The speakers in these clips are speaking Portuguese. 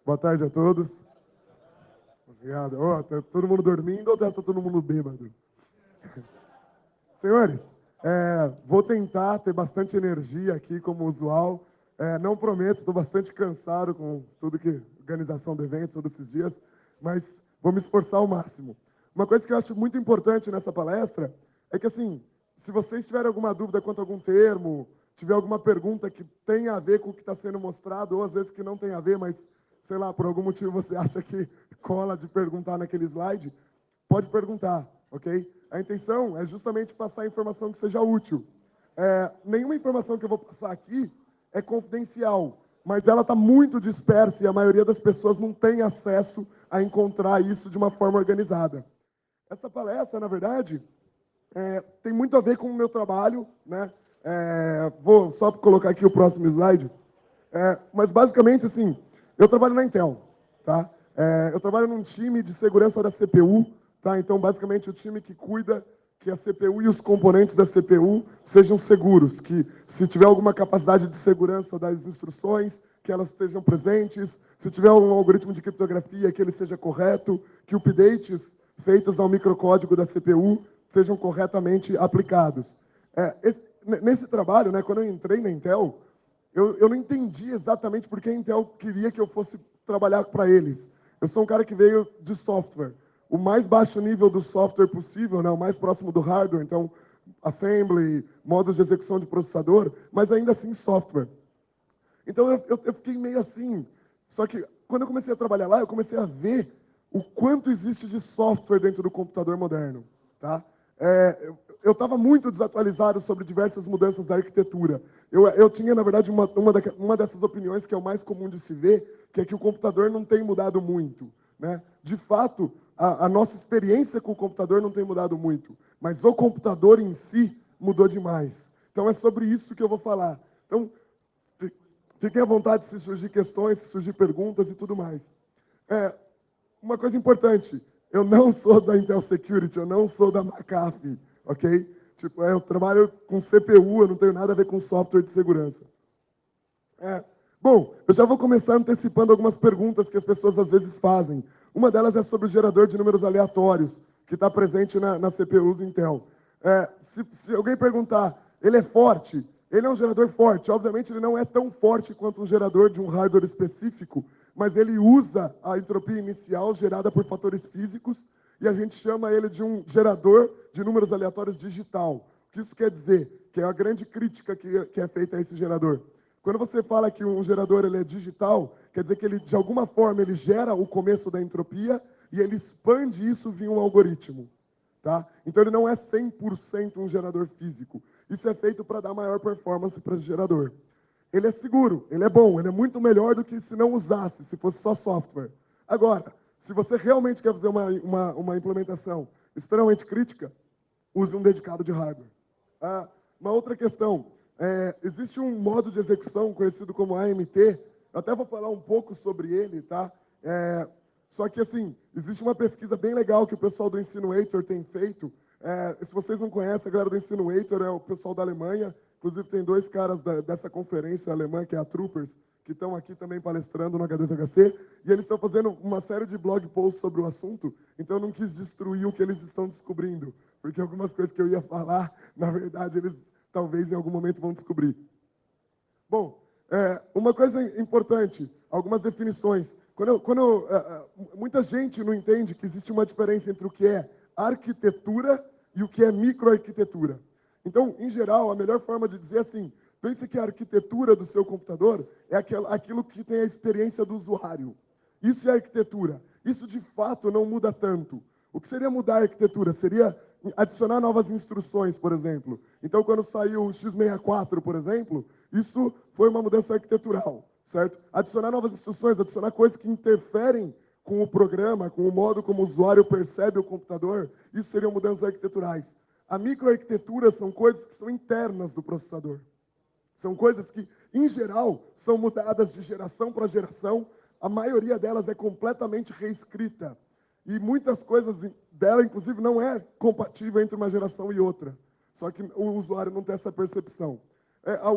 Boa tarde a todos. Obrigado. Ó, tá todo mundo dormindo ou tá todo mundo bêbado? Senhores, vou tentar ter bastante energia aqui, como usual. Não prometo, estou bastante cansado com tudo que organização do evento, todos esses dias, mas vou me esforçar ao máximo. Uma coisa que eu acho muito importante nessa palestra é que, assim, se vocês tiverem alguma dúvida quanto a algum termo, tiver alguma pergunta que tenha a ver com o que está sendo mostrado, ou às vezes que não tem a ver, mas, sei lá, por algum motivo você acha que cola de perguntar naquele slide, pode perguntar, ok? A intenção é justamente passar informação que seja útil. Nenhuma informação que eu vou passar aqui é confidencial, mas ela está muito dispersa e a maioria das pessoas não tem acesso a encontrar isso de uma forma organizada. Essa palestra, na verdade, tem muito a ver com o meu trabalho, né? Vou só colocar aqui o próximo slide. Mas basicamente, assim, eu trabalho na Intel, tá? Eu trabalho num time de segurança da CPU, tá? Então, basicamente, o time que cuida que a CPU e os componentes da CPU sejam seguros, que se tiver alguma capacidade de segurança das instruções, que elas estejam presentes, se tiver um algoritmo de criptografia, que ele seja correto, que updates feitos ao microcódigo da CPU sejam corretamente aplicados. Nesse trabalho, né, quando eu entrei na Intel, eu não entendi exatamente por que a Intel queria que eu fosse trabalhar para eles. Eu sou um cara que veio de software. O mais baixo nível do software possível, né, o mais próximo do hardware, então, assembly, modos de execução de processador, mas ainda assim software. Então eu fiquei meio assim. Só que quando eu comecei a trabalhar lá, eu comecei a ver o quanto existe de software dentro do computador moderno. Tá? Eu estava muito desatualizado sobre diversas mudanças da arquitetura. Eu tinha, na verdade, uma dessas opiniões que é o mais comum de se ver, que é que o computador não tem mudado muito. Né? De fato, a nossa experiência com o computador não tem mudado muito, mas o computador em si mudou demais. Então é sobre isso que eu vou falar. Então, fiquem à vontade se surgir questões, se surgir perguntas e tudo mais. Uma coisa importante, eu não sou da Intel Security, eu não sou da McAfee, ok? Tipo, eu trabalho com CPU, eu não tenho nada a ver com software de segurança. Bom, eu já vou começar antecipando algumas perguntas que as pessoas às vezes fazem. Uma delas é sobre o gerador de números aleatórios, que está presente na CPUs Intel. Se alguém perguntar, ele é forte? Ele é um gerador forte. Obviamente, ele não é tão forte quanto um gerador de um hardware específico, mas ele usa a entropia inicial gerada por fatores físicos e a gente chama ele de um gerador de números aleatórios digital. O que isso quer dizer? Que é a grande crítica que é feita a esse gerador. Quando você fala que um gerador ele é digital, quer dizer que ele, de alguma forma, ele gera o começo da entropia e ele expande isso via um algoritmo. Tá? Então, ele não é 100% um gerador físico. Isso é feito para dar maior performance para esse gerador. Ele é seguro, ele é bom, ele é muito melhor do que se não usasse, se fosse só software. Agora, se você realmente quer fazer uma implementação extremamente crítica, use um dedicado de hardware. Uma outra questão, existe um modo de execução conhecido como AMT, eu até vou falar um pouco sobre ele, tá? Só que, assim, existe uma pesquisa bem legal que o pessoal do Insinuator tem feito. Se vocês não conhecem, a galera do Insinuator é o pessoal da Alemanha. Inclusive, tem dois caras dessa conferência alemã, que é a Troopers, que estão aqui também palestrando no H2HC. E eles estão fazendo uma série de blog posts sobre o assunto. Então, eu não quis destruir o que eles estão descobrindo. Porque algumas coisas que eu ia falar, na verdade, eles talvez em algum momento vão descobrir. Bom, uma coisa importante, algumas definições. Muita gente não entende que existe uma diferença entre o que é arquitetura e o que é microarquitetura. Então, em geral, a melhor forma de dizer assim, pense que a arquitetura do seu computador é aquilo que tem a experiência do usuário. Isso é arquitetura. Isso, de fato, não muda tanto. O que seria mudar a arquitetura? Seria adicionar novas instruções, por exemplo. Então, quando saiu o x64, por exemplo, isso foi uma mudança arquitetural, certo? Adicionar novas instruções, adicionar coisas que interferem com o programa, com o modo como o usuário percebe o computador, isso seriam mudanças arquiteturais. A microarquitetura são coisas que são internas do processador. São coisas que, em geral, são mudadas de geração para geração. A maioria delas é completamente reescrita. E muitas coisas dela, inclusive, não é compatível entre uma geração e outra. Só que o usuário não tem essa percepção. A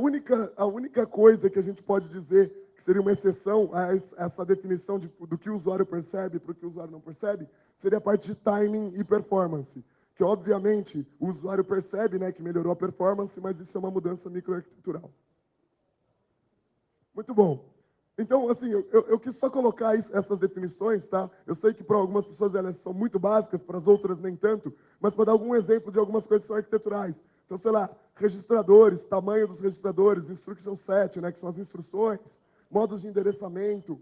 única coisa que a gente pode dizer que seria uma exceção a essa definição do que o usuário percebe para o que o usuário não percebe, seria a parte de timing e performance, que obviamente o usuário percebe, né, que melhorou a performance, mas isso é uma mudança microarquitetural. Muito bom. Então, assim, eu quis só colocar essas definições, tá? Eu sei que para algumas pessoas elas são muito básicas, para as outras nem tanto, mas para dar algum exemplo de algumas coisas que são arquiteturais. Então, sei lá, registradores, tamanho dos registradores, instruction set, né, que são as instruções, modos de endereçamento,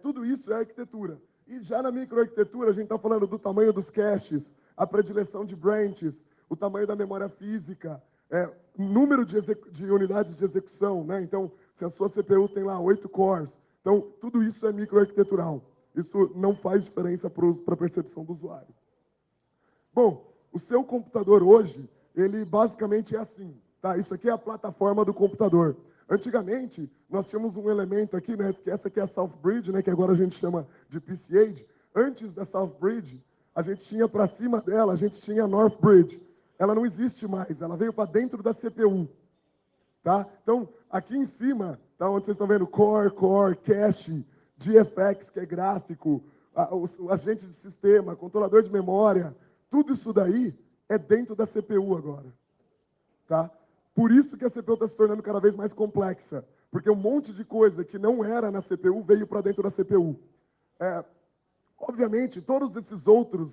tudo isso é arquitetura. E já na microarquitetura, a gente está falando do tamanho dos caches, a predileção de branches, o tamanho da memória física, número de unidades de execução, né? Então, se a sua CPU tem lá 8 cores, então tudo isso é microarquitetural. Isso não faz diferença para a percepção do usuário. Bom, o seu computador hoje, ele basicamente é assim, tá? Isso aqui é a plataforma do computador. Antigamente, nós tínhamos um elemento aqui, né? Que essa aqui é a South Bridge, né? Que agora a gente chama de PCH. Antes da South Bridge, a gente tinha para cima dela, a gente tinha a North Bridge. Ela não existe mais, ela veio para dentro da CPU. Tá? Então, aqui em cima, tá, onde vocês estão vendo Core, Cache, GFX, que é gráfico, o agente de sistema, controlador de memória, tudo isso daí é dentro da CPU agora. Tá? Por isso que a CPU está se tornando cada vez mais complexa, porque um monte de coisa que não era na CPU veio para dentro da CPU. Obviamente, todos esses outros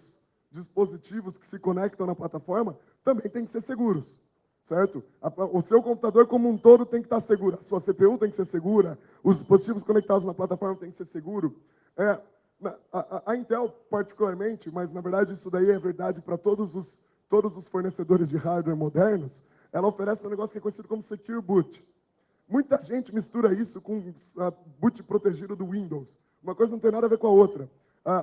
dispositivos que se conectam na plataforma também têm que ser seguros. Certo? O seu computador como um todo tem que estar seguro. A sua CPU tem que ser segura. Os dispositivos conectados na plataforma têm que ser seguros. A Intel, particularmente, mas na verdade isso daí é verdade para todos os fornecedores de hardware modernos, ela oferece um negócio que é conhecido como Secure Boot. Muita gente mistura isso com boot protegido do Windows. Uma coisa não tem nada a ver com a outra.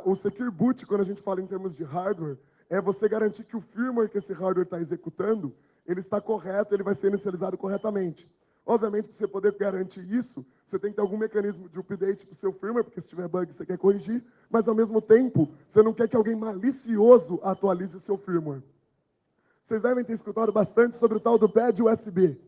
O Secure Boot, quando a gente fala em termos de hardware, é você garantir que o firmware que esse hardware está executando ele está correto, ele vai ser inicializado corretamente. Obviamente, para você poder garantir isso, você tem que ter algum mecanismo de update para o seu firmware, porque se tiver bug você quer corrigir, mas ao mesmo tempo, você não quer que alguém malicioso atualize o seu firmware. Vocês devem ter escutado bastante sobre o tal do Bad USB.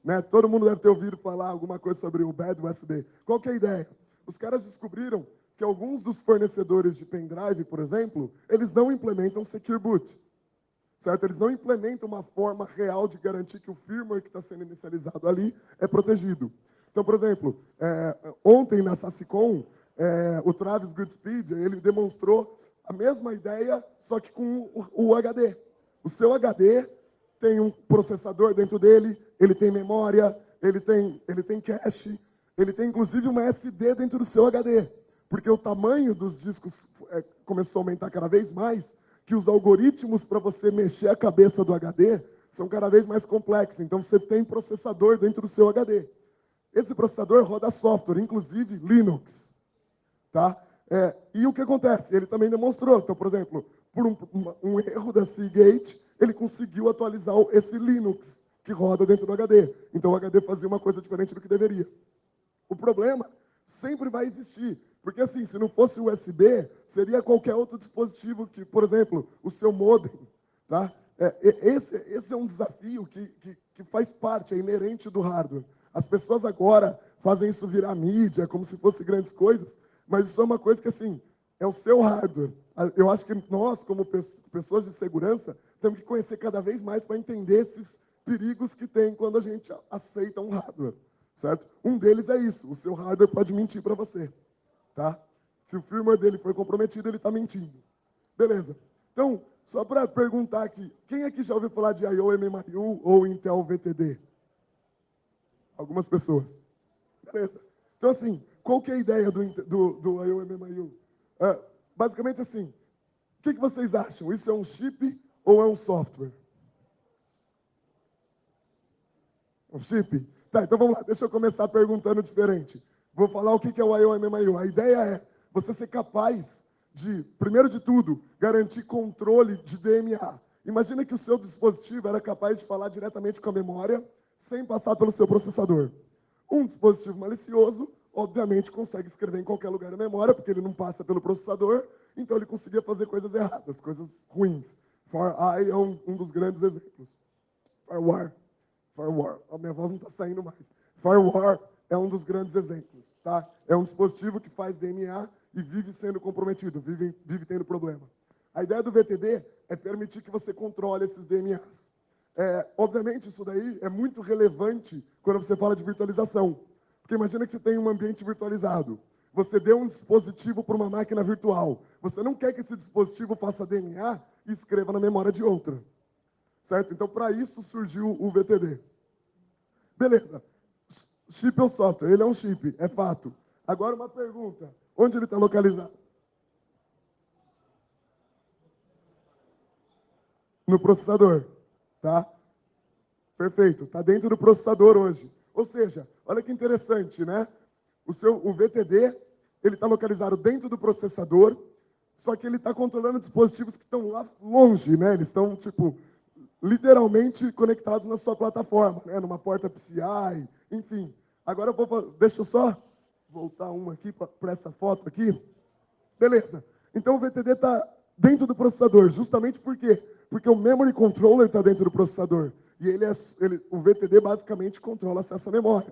Né? Todo mundo deve ter ouvido falar alguma coisa sobre o Bad USB. Qual que é a ideia? Os caras descobriram que alguns dos fornecedores de pendrive, por exemplo, eles não implementam Secure Boot. Certo? Eles não implementam uma forma real de garantir que o firmware que está sendo inicializado ali é protegido. Então, por exemplo, ontem na SASICOM, o Travis Goodspeed, ele demonstrou a mesma ideia, só que com o HD. O seu HD tem um processador dentro dele, ele tem memória, ele tem cache, ele tem inclusive uma SD dentro do seu HD. Porque o tamanho dos discos começou a aumentar cada vez mais, que os algoritmos para você mexer a cabeça do HD são cada vez mais complexos. Então, você tem processador dentro do seu HD. Esse processador roda software, inclusive Linux. Tá? E o que acontece? Ele também demonstrou. Então, por exemplo, por um erro da Seagate, ele conseguiu atualizar esse Linux que roda dentro do HD. Então, o HD fazia uma coisa diferente do que deveria. O problema sempre vai existir. Porque, assim, se não fosse USB, seria qualquer outro dispositivo que, por exemplo, o seu modem. Tá? Esse é um desafio que faz parte, é inerente do hardware. As pessoas agora fazem isso virar mídia, como se fosse grandes coisas, mas isso é uma coisa que, assim, é o seu hardware. Eu acho que nós, como pessoas de segurança, temos que conhecer cada vez mais para entender esses perigos que tem quando a gente aceita um hardware. Certo? Um deles é isso, o seu hardware pode mentir para você. Tá? Se o firmware dele for comprometido, ele está mentindo. Beleza. Então, só para perguntar aqui, quem aqui já ouviu falar de I/O MMIU ou Intel VTD? Algumas pessoas. Beleza. Então, assim, qual que é a ideia do I/O MMIU? Basicamente assim, o que vocês acham? Isso é um chip ou é um software? Um chip? Tá, então vamos lá, deixa eu começar perguntando diferente. Vou falar o que é o I/O MMIU. A ideia é você ser capaz de, primeiro de tudo, garantir controle de DMA. Imagina que o seu dispositivo era capaz de falar diretamente com a memória sem passar pelo seu processador. Um dispositivo malicioso, obviamente, consegue escrever em qualquer lugar da memória, porque ele não passa pelo processador, então ele conseguia fazer coisas erradas, coisas ruins. FireEye é um dos grandes exemplos. Firewire. A minha voz não está saindo mais. Firewire é um dos grandes exemplos, tá? É um dispositivo que faz DNA e vive sendo comprometido, vive tendo problema. A ideia do VTD é permitir que você controle esses DNAs. Obviamente, isso daí é muito relevante quando você fala de virtualização. Porque imagina que você tem um ambiente virtualizado. Você deu um dispositivo para uma máquina virtual. Você não quer que esse dispositivo faça DNA e escreva na memória de outra. Certo? Então, para isso surgiu o VTD. Beleza. Chip é um software, ele é um chip, é fato. Agora uma pergunta. Onde ele está localizado? No processador. Tá? Perfeito. Está dentro do processador hoje. Ou seja, olha que interessante, né? O VTD, ele está localizado dentro do processador, só que ele está controlando dispositivos que estão lá longe, né? Eles estão, tipo, literalmente conectados na sua plataforma, né? Numa porta PCI, enfim. Agora deixa eu só voltar uma aqui para essa foto aqui. Beleza. Então o VTD está dentro do processador, justamente por quê? Porque o memory controller está dentro do processador. E o VTD basicamente controla acesso à memória.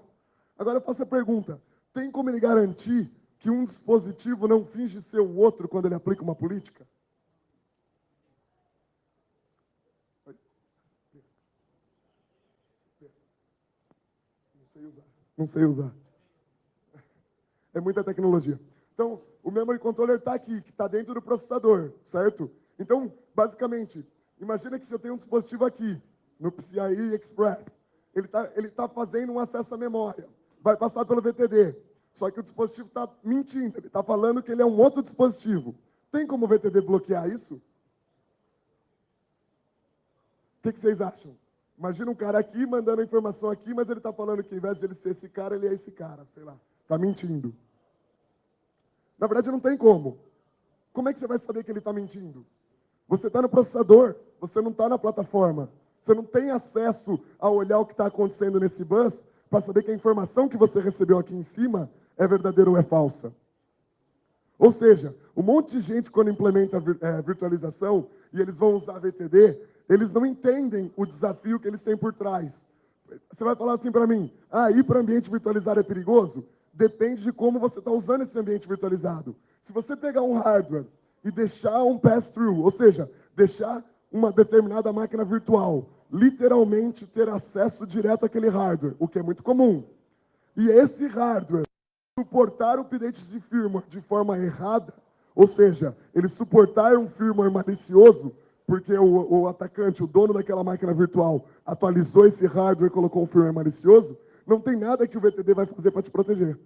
Agora eu faço a pergunta: tem como ele garantir que um dispositivo não finge ser o outro quando ele aplica uma política? Não sei usar. É muita tecnologia. Então, o memory controller está aqui, que está dentro do processador, certo? Então, basicamente, imagina que você tem um dispositivo aqui, no PCIe Express. Ele tá fazendo um acesso à memória. Vai passar pelo VTD. Só que o dispositivo está mentindo. Ele está falando que ele é um outro dispositivo. Tem como o VTD bloquear isso? O que vocês acham? Imagina um cara aqui mandando a informação aqui, mas ele está falando que, ao invés de ele ser esse cara, ele é esse cara, sei lá. Está mentindo. Na verdade, não tem como. Como é que você vai saber que ele está mentindo? Você está no processador, você não está na plataforma. Você não tem acesso a olhar o que está acontecendo nesse bus para saber que a informação que você recebeu aqui em cima é verdadeira ou é falsa. Ou seja, um monte de gente, quando implementa virtualização e eles vão usar VTD, eles não entendem o desafio que eles têm por trás. Você vai falar assim para mim: ir para ambiente virtualizado é perigoso? Depende de como você está usando esse ambiente virtualizado. Se você pegar um hardware e deixar um pass-through, ou seja, deixar uma determinada máquina virtual literalmente ter acesso direto àquele hardware, o que é muito comum, e esse hardware suportar updates de firmware de forma errada, ou seja, ele suportar um firmware malicioso, porque o atacante, o dono daquela máquina virtual, atualizou esse hardware e colocou um firmware malicioso, não tem nada que o VTD vai fazer para te proteger.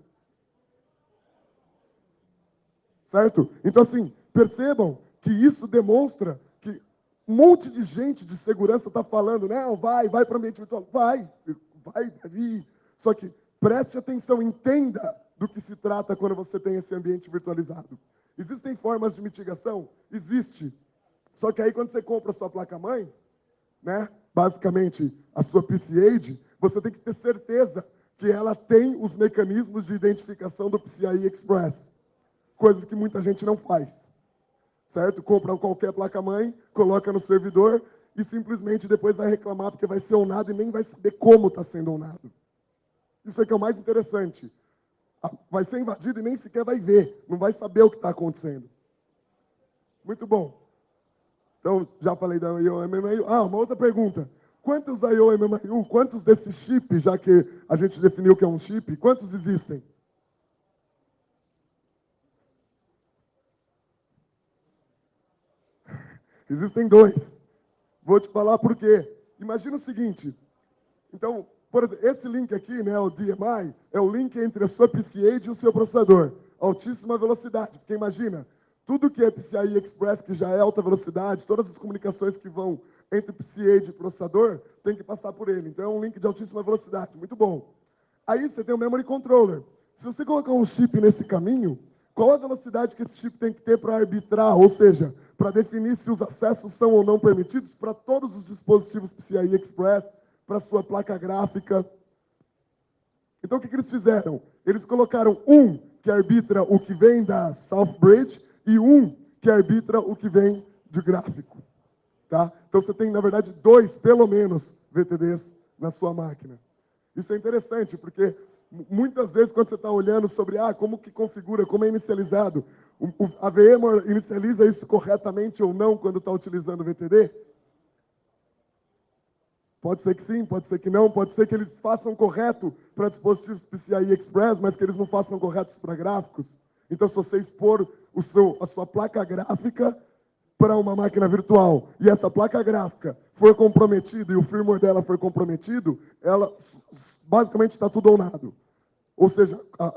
Certo? Então, assim, percebam que isso demonstra que um monte de gente de segurança está falando: não, vai para o ambiente virtual. Vai, deve ir. Só que preste atenção, entenda do que se trata quando você tem esse ambiente virtualizado. Existem formas de mitigação? Existe. Só que aí quando você compra a sua placa-mãe, né, basicamente a sua PCIe, você tem que ter certeza que ela tem os mecanismos de identificação do PCIe Express. Coisas que muita gente não faz. Certo? Compra qualquer placa-mãe, coloca no servidor e simplesmente depois vai reclamar porque vai ser onado e nem vai saber como está sendo onado. Isso é que é o mais interessante. Vai ser invadido e nem sequer vai ver, não vai saber o que está acontecendo. Muito bom. Então, já falei da IOMMU. Uma outra pergunta. Quantos IOMMU, quantos desses chips, já que a gente definiu que é um chip, quantos existem? Existem 2. Vou te falar por quê. Imagina o seguinte. Então, por exemplo, esse link aqui, né, o DMI, é o link entre a sua PCIe e o seu processador. Altíssima velocidade. Porque imagina, tudo que é PCIe Express, que já é alta velocidade, todas as comunicações que vão entre PCIe e processador, tem que passar por ele. Então é um link de altíssima velocidade. Muito bom. Aí você tem o Memory Controller. Se você colocar um chip nesse caminho, qual a velocidade que esse chip tem que ter para arbitrar, ou seja, para definir se os acessos são ou não permitidos para todos os dispositivos PCIe Express, para sua placa gráfica? Então o que eles fizeram? Eles colocaram um que arbitra o que vem da Southbridge e um que arbitra o que vem de gráfico. Tá? Então você tem, na verdade, 2, pelo menos, VTDs na sua máquina. Isso é interessante, porque Muitas vezes, quando você está olhando sobre como que configura, como é inicializado, a VMware inicializa isso corretamente ou não quando está utilizando o VTD? Pode ser que sim, pode ser que não, pode ser que eles façam correto para dispositivos PCI Express, mas que eles não façam corretos para gráficos. Então, se você expor a sua placa gráfica para uma máquina virtual e essa placa gráfica for comprometida e o firmware dela for comprometido, ela basicamente está tudo ou nada. Ou seja,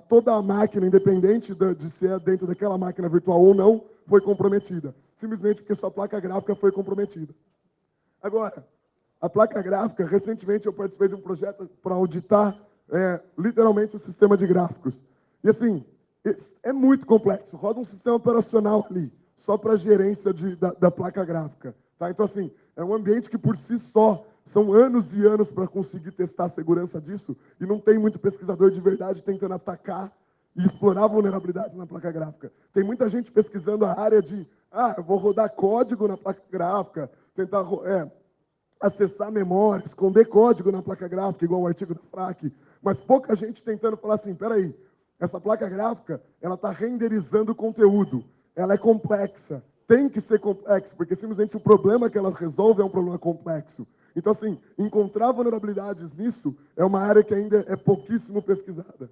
toda a máquina, independente de se é dentro daquela máquina virtual ou não, foi comprometida. Simplesmente porque sua placa gráfica foi comprometida. Agora, a placa gráfica, recentemente eu participei de um projeto para auditar literalmente o sistema de gráficos. E assim, é muito complexo. Roda um sistema operacional ali, só para gerência da placa gráfica. Tá? Então, assim, é um ambiente que por si só são anos e anos para conseguir testar a segurança disso, e não tem muito pesquisador de verdade tentando atacar e explorar vulnerabilidades na placa gráfica. Tem muita gente pesquisando a área de, eu vou rodar código na placa gráfica, tentar acessar memória, esconder código na placa gráfica, igual o artigo da FRAC, mas pouca gente tentando falar assim, peraí, essa placa gráfica, ela está renderizando conteúdo, ela é complexa, tem que ser complexa, porque simplesmente o problema que ela resolve é um problema complexo. Então, assim, encontrar vulnerabilidades nisso é uma área que ainda é pouquíssimo pesquisada.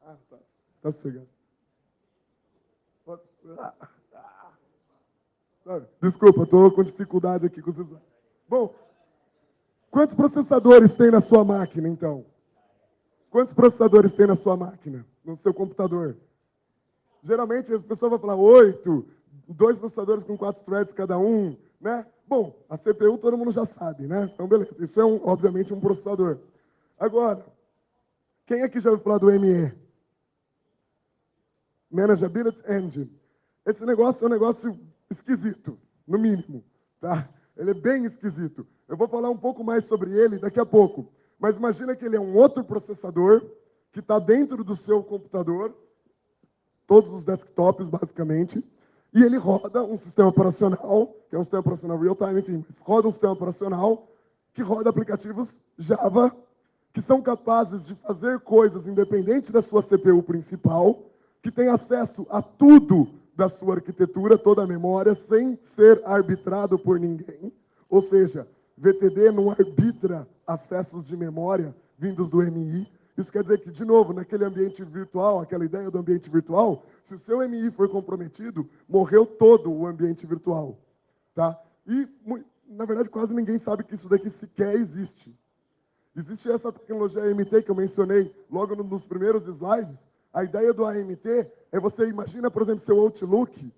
Tá. Tá sossegado. Desculpa, estou com dificuldade aqui com os usuários. Bom, quantos processadores tem na sua máquina, então? Quantos processadores tem na sua máquina, no seu computador? Geralmente as pessoas vão falar 8, 2 processadores com 4 threads cada um, né? Bom, a CPU todo mundo já sabe, né? Então, beleza, isso é obviamente um processador. Agora, quem aqui já ouviu falar do ME? Manageability Engine. Esse negócio é um negócio esquisito, no mínimo, tá? Ele é bem esquisito. Eu vou falar um pouco mais sobre ele daqui a pouco. Mas imagina que ele é um outro processador que está dentro do seu computador, todos os desktops, basicamente, e ele roda um sistema operacional, que é um sistema operacional real-time, enfim, roda um sistema operacional que roda aplicativos Java, que são capazes de fazer coisas independente da sua CPU principal, que tem acesso a tudo da sua arquitetura, toda a memória, sem ser arbitrado por ninguém. Ou seja, VTD não arbitra acessos de memória vindos do MI. Isso quer dizer que, de novo, naquele ambiente virtual, aquela ideia do ambiente virtual, se o seu MI for comprometido, morreu todo o ambiente virtual. Tá? E, na verdade, quase ninguém sabe que isso daqui sequer existe. Existe essa tecnologia AMT que eu mencionei logo nos primeiros slides. A ideia do AMT é você imagina, por exemplo, seu Outlook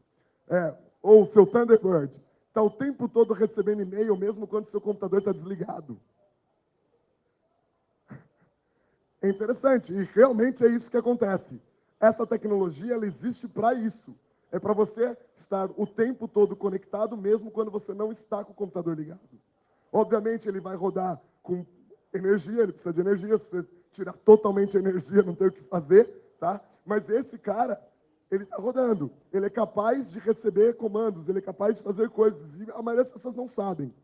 ou seu Thunderbird. Está o tempo todo recebendo e-mail, mesmo quando seu computador está desligado. É interessante, e realmente é isso que acontece. Essa tecnologia, ela existe para isso. É para você estar o tempo todo conectado, mesmo quando você não está com o computador ligado. Obviamente, ele vai rodar com energia, ele precisa de energia. Se você tirar totalmente a energia, não tem o que fazer, tá? Mas esse cara, ele está rodando. Ele é capaz de receber comandos, ele é capaz de fazer coisas, e a maioria das pessoas não sabem.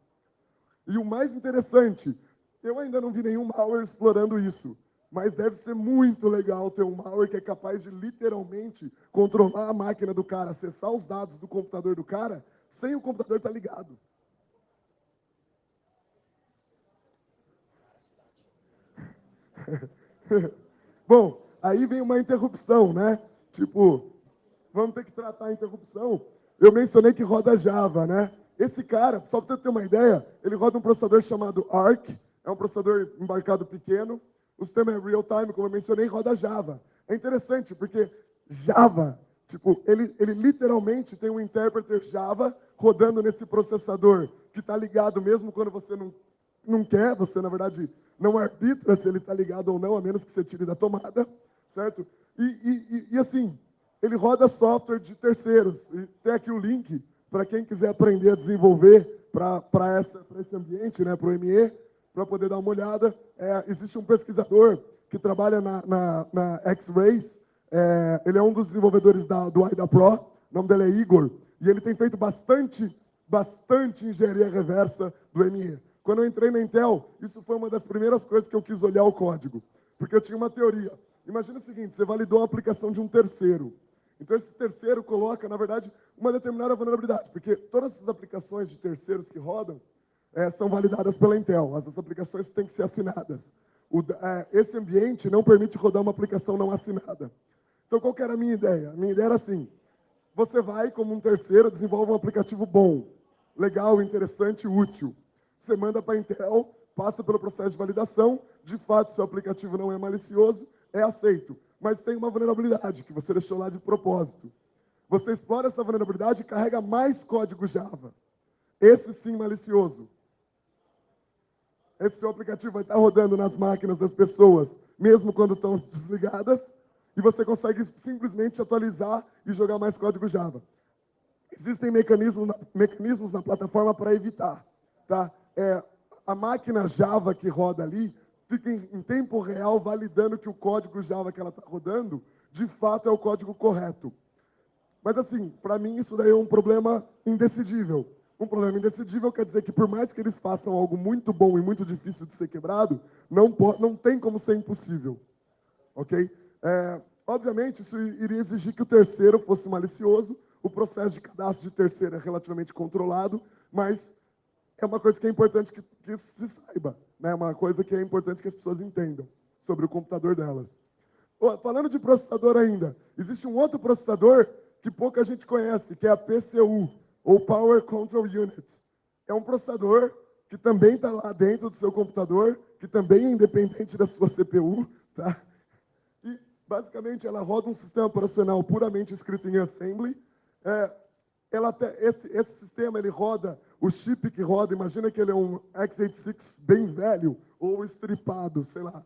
E o mais interessante, eu ainda não vi nenhum malware explorando isso, mas deve ser muito legal ter um malware que é capaz de literalmente controlar a máquina do cara, acessar os dados do computador do cara, sem o computador estar ligado. Bom, aí vem uma interrupção, né? Tipo, vamos ter que tratar a interrupção. Eu mencionei que roda Java, né? Esse cara, só para você ter uma ideia, ele roda um processador chamado Arc, é um processador embarcado pequeno. O sistema é real-time, como eu mencionei, roda Java. É interessante, porque Java, tipo, ele literalmente tem um interpreter Java rodando nesse processador, que está ligado mesmo quando você não quer, você, na verdade, não arbitra se ele está ligado ou não, a menos que você tire da tomada, certo? E assim, ele roda software de terceiros. E tem aqui o link para quem quiser aprender a desenvolver para esse ambiente, né, para o ME, para poder dar uma olhada. Existe um pesquisador que trabalha na X-Rays, ele é um dos desenvolvedores do IDA Pro, o nome dele é Igor, e ele tem feito bastante engenharia reversa do ME. Quando eu entrei na Intel, isso foi uma das primeiras coisas que eu quis olhar o código. Porque eu tinha uma teoria. Imagina o seguinte, você validou a aplicação de um terceiro. Então, esse terceiro coloca, na verdade, uma determinada vulnerabilidade. Porque todas essas aplicações de terceiros que rodam são validadas pela Intel. Essas aplicações têm que ser assinadas. Esse ambiente não permite rodar uma aplicação não assinada. Então, qual que era a minha ideia? A minha ideia era assim, você vai, como um terceiro, desenvolve um aplicativo bom, legal, interessante, útil. Você manda para a Intel, passa pelo processo de validação, de fato, seu aplicativo não é malicioso, é aceito. Mas tem uma vulnerabilidade que você deixou lá de propósito. Você explora essa vulnerabilidade e carrega mais código Java. Esse sim malicioso. Esse seu aplicativo vai estar rodando nas máquinas das pessoas, mesmo quando estão desligadas, e você consegue simplesmente atualizar e jogar mais código Java. Existem mecanismos na plataforma para evitar. Tá? A máquina Java que roda ali fica em tempo real validando que o código Java que ela está rodando, de fato, é o código correto. Mas, assim, para mim, isso daí é um problema indecidível. Um problema indecidível quer dizer que, por mais que eles façam algo muito bom e muito difícil de ser quebrado, não tem como ser impossível. Ok? Obviamente, isso iria exigir que o terceiro fosse malicioso. O processo de cadastro de terceiro é relativamente controlado, mas é uma coisa que é importante que se saiba. É uma coisa que é importante que as pessoas entendam sobre o computador delas. Falando de processador ainda, existe um outro processador que pouca gente conhece, que é a PCU, ou Power Control Unit. É um processador que também está lá dentro do seu computador, que também é independente da sua CPU, tá? E, basicamente, ela roda um sistema operacional puramente escrito em assembly. Esse sistema, ele roda, o chip que roda, imagina que ele é um x86 bem velho, ou estripado, sei lá,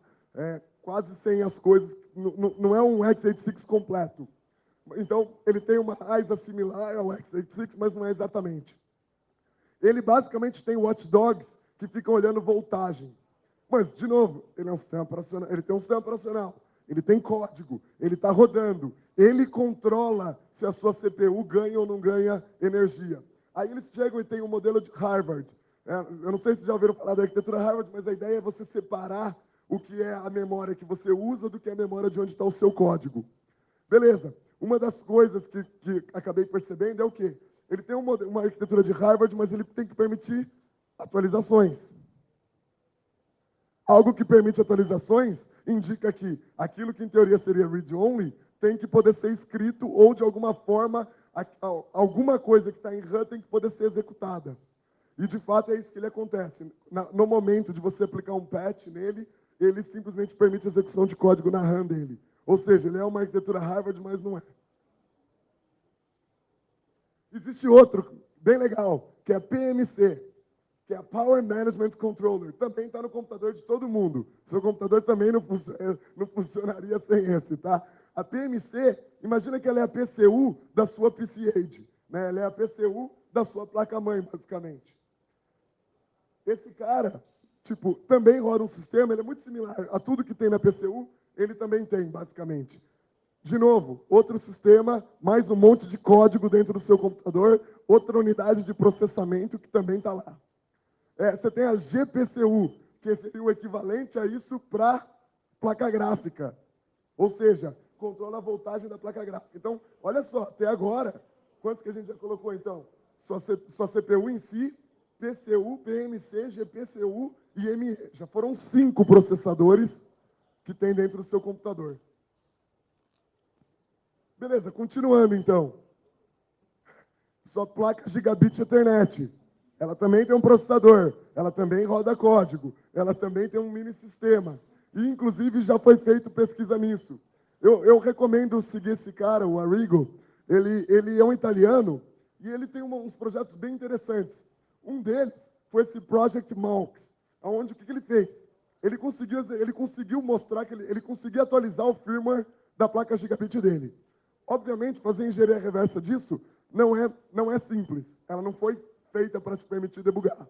quase sem as coisas, não é um x86 completo. Então, ele tem uma AISA similar ao x86, mas não é exatamente. Ele basicamente tem watchdogs que ficam olhando voltagem. Mas, de novo, ele é um sistema operacional, ele tem um sistema operacional, ele tem código, ele está rodando, ele controla se a sua CPU ganha ou não ganha energia. Aí eles chegam e tem um modelo de Harvard. Eu não sei se já ouviram falar da arquitetura Harvard, mas a ideia é você separar o que é a memória que você usa do que é a memória de onde está o seu código. Beleza. Uma das coisas que acabei percebendo é o quê? Ele tem uma arquitetura de Harvard, mas ele tem que permitir atualizações. Algo que permite atualizações indica que aquilo que em teoria seria read-only tem que poder ser escrito ou, de alguma forma, alguma coisa que está em RAM tem que poder ser executada. E, de fato, é isso que ele acontece. No momento de você aplicar um patch nele, ele simplesmente permite a execução de código na RAM dele. Ou seja, ele é uma arquitetura Harvard, mas não é. Existe outro, bem legal, que é a PMC, que é a Power Management Controller. Também está no computador de todo mundo. Seu computador também não funcionaria sem esse, tá? A PMC, imagina que ela é a PCU da sua PCH. Né? Ela é a PCU da sua placa-mãe, basicamente. Esse cara, também roda um sistema, ele é muito similar a tudo que tem na PCU, ele também tem, basicamente. De novo, outro sistema, mais um monte de código dentro do seu computador, outra unidade de processamento que também está lá. Você tem a GPCU, que seria o equivalente a isso para placa gráfica. Ou seja, controla a voltagem da placa gráfica. Então, olha só, até agora, quantos que a gente já colocou, então? Sua CPU em si, PCU, PMC, GPCU e ME. Já foram 5 processadores que tem dentro do seu computador. Beleza, continuando então. Sua placa Gigabit Ethernet. Ela também tem um processador, ela também roda código, ela também tem um mini sistema. E, inclusive, já foi feito pesquisa nisso. Eu recomendo seguir esse cara, o Arrigo. Ele é um italiano e ele tem uns projetos bem interessantes. Um deles foi esse Project Monks, onde o que ele fez? Ele conseguiu mostrar que ele conseguia atualizar o firmware da placa Gigabit dele. Obviamente, fazer engenharia reversa disso não é simples. Ela não foi feita para te permitir debugar.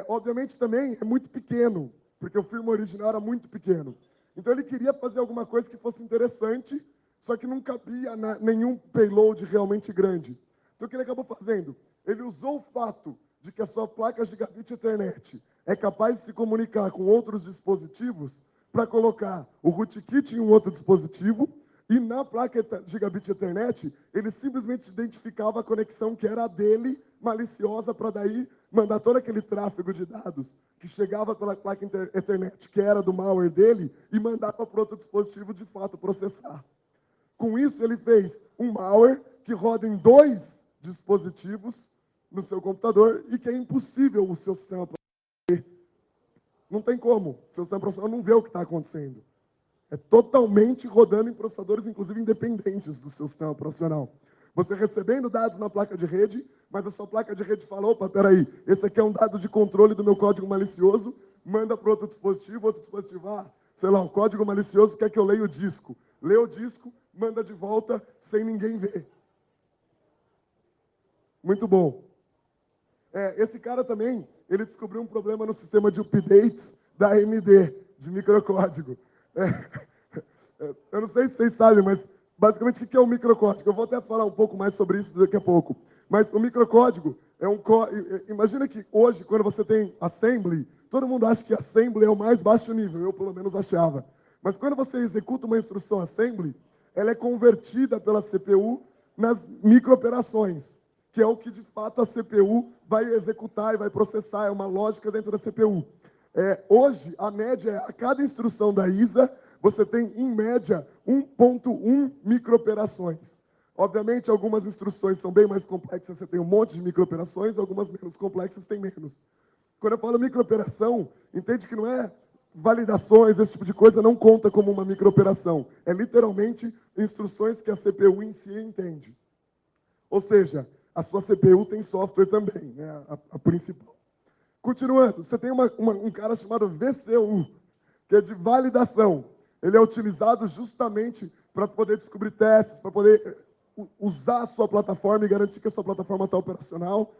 Obviamente, também é muito pequeno, porque o firmware original era muito pequeno. Então, ele queria fazer alguma coisa que fosse interessante, só que não cabia nenhum payload realmente grande. Então, o que ele acabou fazendo? Ele usou o fato de que a sua placa Gigabit Ethernet é capaz de se comunicar com outros dispositivos para colocar o rootkit em um outro dispositivo e na placa Gigabit Ethernet, ele simplesmente identificava a conexão que era a dele, maliciosa, para daí mandar todo aquele tráfego de dados que chegava pela placa Ethernet, que era do malware dele, e mandava para outro dispositivo, de fato, processar. Com isso, ele fez um malware que roda em 2 dispositivos no seu computador e que é impossível o seu sistema ver. Não tem como. O seu sistema profissional não vê o que está acontecendo. É totalmente rodando em processadores, inclusive independentes do seu sistema profissional. Você recebendo dados na placa de rede, mas a sua placa de rede fala, opa, peraí, esse aqui é um dado de controle do meu código malicioso, manda para outro dispositivo, sei lá, o código malicioso quer que eu leia o disco. Lê o disco, manda de volta, sem ninguém ver. Muito bom. Esse cara também, ele descobriu um problema no sistema de updates da AMD, de microcódigo. Eu não sei se vocês sabem, mas basicamente o que é o microcódigo? Eu vou até falar um pouco mais sobre isso daqui a pouco. Mas o microcódigo é um código. Imagina que hoje, quando você tem assembly, todo mundo acha que assembly é o mais baixo nível, eu pelo menos achava. Mas quando você executa uma instrução assembly, ela é convertida pela CPU nas microoperações, que é o que de fato a CPU vai executar e vai processar, é uma lógica dentro da CPU. Hoje, a média é, a cada instrução da ISA, você tem, em média, 1.1 microoperações. Obviamente, algumas instruções são bem mais complexas, você tem um monte de microoperações, algumas menos complexas tem menos. Quando eu falo microoperação, entende que não é validações, esse tipo de coisa, não conta como uma microoperação. É literalmente instruções que a CPU em si entende. Ou seja, a sua CPU tem software também, né, a principal. Continuando, você tem um cara chamado VCU, que é de validação. Ele é utilizado justamente para poder descobrir testes, para poder usar a sua plataforma e garantir que a sua plataforma está operacional.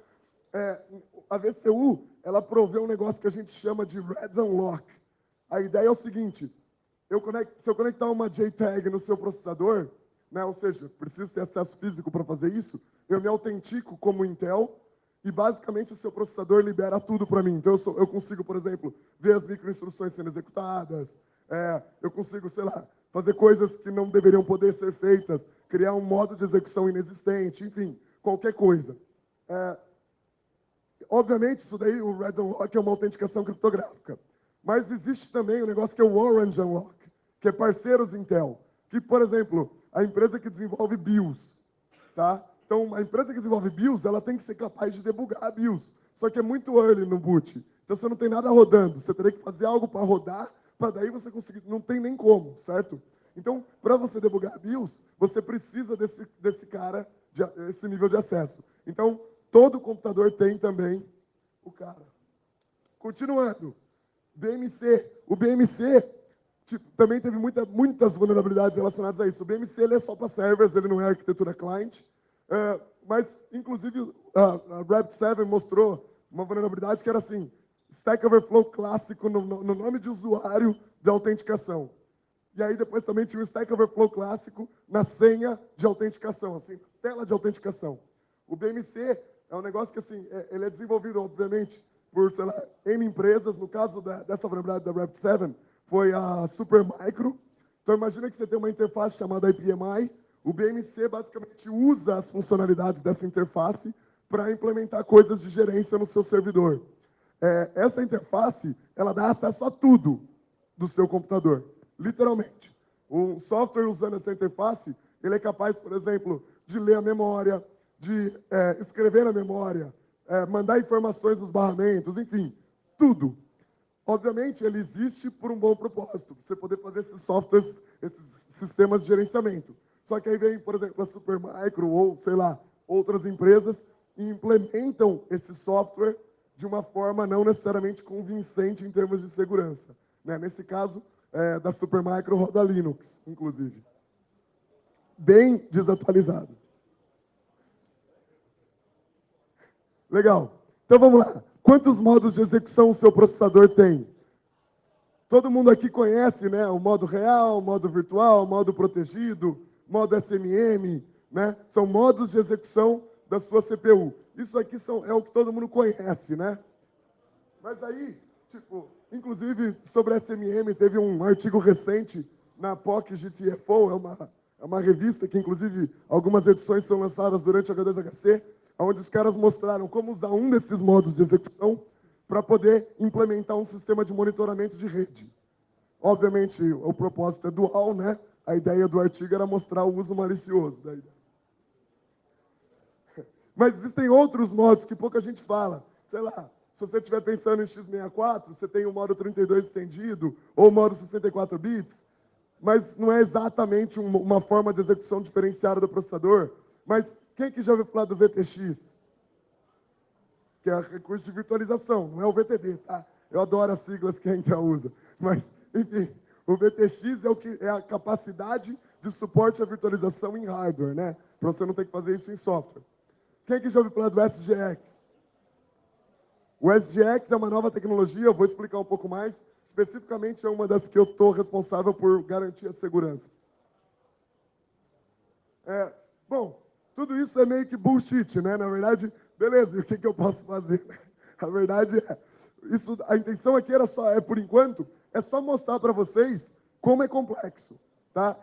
A VCU, ela provê um negócio que a gente chama de Red Unlock. A ideia é o seguinte, se eu conectar uma JTAG no seu processador, né, ou seja, preciso ter acesso físico para fazer isso, eu me autentico como Intel, e basicamente o seu processador libera tudo para mim. Então eu consigo, por exemplo, ver as microinstruções sendo executadas, eu consigo, sei lá, fazer coisas que não deveriam poder ser feitas, criar um modo de execução inexistente, enfim, qualquer coisa. Obviamente, isso daí, o Red Unlock é uma autenticação criptográfica. Mas existe também um negócio que é o Orange Unlock, que é parceiros Intel. Que, por exemplo, a empresa que desenvolve BIOS, tá? Então, a empresa que desenvolve BIOS, ela tem que ser capaz de debugar a BIOS. Só que é muito early no boot. Então, você não tem nada rodando. Você teria que fazer algo para rodar, para daí você conseguir. Não tem nem como, certo? Então, para você debugar a BIOS, você precisa desse cara, esse nível de acesso. Então, todo computador tem também o cara. Continuando. BMC. O BMC também teve muitas vulnerabilidades relacionadas a isso. O BMC ele é só para servers, ele não é arquitetura client. Mas, inclusive, a Rapid7 mostrou uma vulnerabilidade que era assim, Stack Overflow clássico no nome de usuário de autenticação. E aí depois também tinha o Stack Overflow clássico na senha de autenticação, assim, tela de autenticação. O BMC é um negócio que, assim, ele é desenvolvido, obviamente, por, sei lá, N empresas. No caso dessa vulnerabilidade da Rapid7, foi a Supermicro. Então, imagina que você tem uma interface chamada IPMI. O BMC basicamente usa as funcionalidades dessa interface para implementar coisas de gerência no seu servidor. Essa interface, ela dá acesso a tudo do seu computador, literalmente. Um software usando essa interface, ele é capaz, por exemplo, de ler a memória, de escrever na memória, mandar informações nos barramentos, enfim, tudo. Obviamente, ele existe por um bom propósito, para você poder fazer esses softwares, esses sistemas de gerenciamento. Só que aí vem, por exemplo, a Supermicro ou, sei lá, outras empresas e implementam esse software de uma forma não necessariamente convincente em termos de segurança. Né? Nesse caso, da Supermicro roda Linux, inclusive. Bem desatualizado. Legal. Então vamos lá. Quantos modos de execução o seu processador tem? Todo mundo aqui conhece, né? O modo real, o modo virtual, o modo protegido, modo SMM, né? São modos de execução da sua CPU. Isso aqui é o que todo mundo conhece, né? Mas aí, Tipo, inclusive, sobre SMM, teve um artigo recente na POC GTFO, é uma revista que, inclusive, algumas edições são lançadas durante a H2HC, onde os caras mostraram como usar um desses modos de execução para poder implementar um sistema de monitoramento de rede. Obviamente, o propósito é dual, né? A ideia do artigo era mostrar o uso malicioso da ideia. Mas existem outros modos que pouca gente fala. Sei lá, se você estiver pensando em x64, você tem o modo 32 estendido ou o modo 64 bits, mas não é exatamente uma forma de execução diferenciada do processador. Mas quem que já ouviu falar do VTX? Que é recurso de virtualização, não é o VTD, tá? Eu adoro as siglas que a Intel usa. Mas, enfim, o VTX é a capacidade de suporte à virtualização em hardware, né? Para você não ter que fazer isso em software. Quem que já ouviu falar do SGX? O SGX é uma nova tecnologia, eu vou explicar um pouco mais. Especificamente é uma das que eu estou responsável por garantir a segurança. Bom, tudo isso é meio que bullshit, né? Na verdade, beleza, e o que eu posso fazer? A verdade é, a intenção aqui por enquanto, é só mostrar para vocês como é complexo. Tá?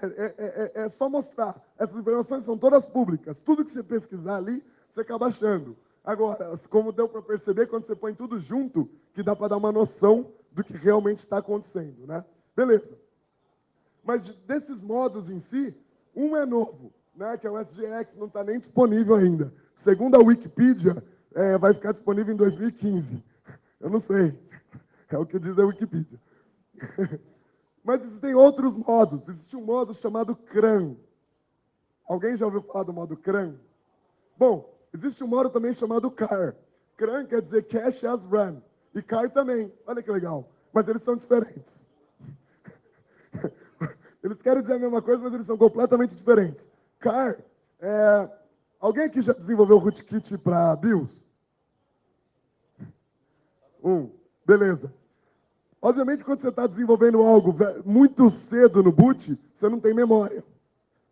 É só mostrar. Essas informações são todas públicas. Tudo que você pesquisar ali, você acaba achando. Agora, como deu para perceber, quando você põe tudo junto, que dá para dar uma noção do que realmente está acontecendo, né? Beleza. Mas desses modos em si, um é novo, né? Que é o SGX, não está nem disponível ainda. Segundo a Wikipedia, vai ficar disponível em 2015. Eu não sei. É o que diz a Wikipedia. Mas existem outros modos. Existe um modo chamado CRAN. Alguém já ouviu falar do modo CRAN? Bom, existe um modo também chamado CAR. CRAN quer dizer Cache as Run. E CAR também. Olha que legal. Mas eles são diferentes. Eles querem dizer a mesma coisa, mas eles são completamente diferentes. CAR alguém aqui já desenvolveu rootkit para BIOS? Beleza. Obviamente, quando você está desenvolvendo algo muito cedo no boot, você não tem memória.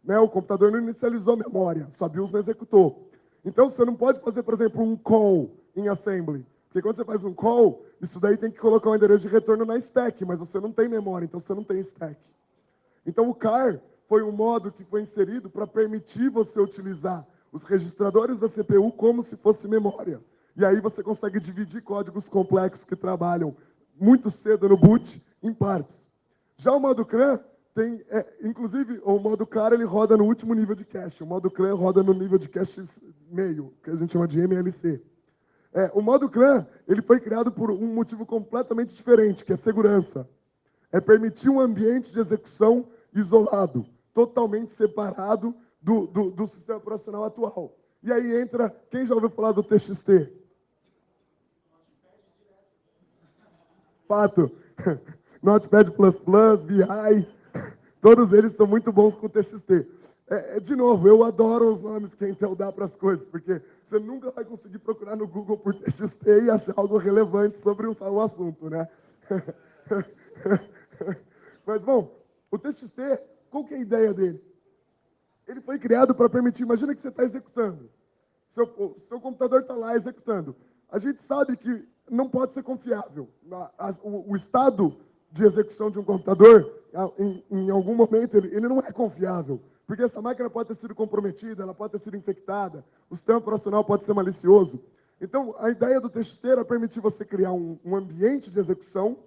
Né? O computador não inicializou memória, sua BIOS não executou. Então, você não pode fazer, por exemplo, um call em assembly. Porque quando você faz um call, isso daí tem que colocar um endereço de retorno na stack, mas você não tem memória, então você não tem stack. Então, o CAR foi um modo que foi inserido para permitir você utilizar os registradores da CPU como se fosse memória. E aí você consegue dividir códigos complexos que trabalham muito cedo no boot em partes. Já o modo CRAN tem, inclusive, o modo CAR ele roda no último nível de cache. O modo CRAN roda no nível de cache meio, que a gente chama de MLC. O modo CRAN ele foi criado por um motivo completamente diferente, que é segurança. É permitir um ambiente de execução isolado, totalmente separado do sistema operacional atual. E aí entra, quem já ouviu falar do TXT? Pato, Notepad++, VI, todos eles são muito bons com TXT. De novo, eu adoro os nomes que a Intel dá para as coisas, porque você nunca vai conseguir procurar no Google por TXT e achar algo relevante sobre o assunto, né? Mas, bom, o TXT, qual que é a ideia dele? Ele foi criado para permitir, imagina que você está executando. Seu computador está lá executando. A gente sabe que não pode ser confiável. O estado de execução de um computador, em algum momento, ele não é confiável. Porque essa máquina pode ter sido comprometida, ela pode ter sido infectada, o sistema operacional pode ser malicioso. Então, a ideia do TXT era permitir você criar um ambiente de execução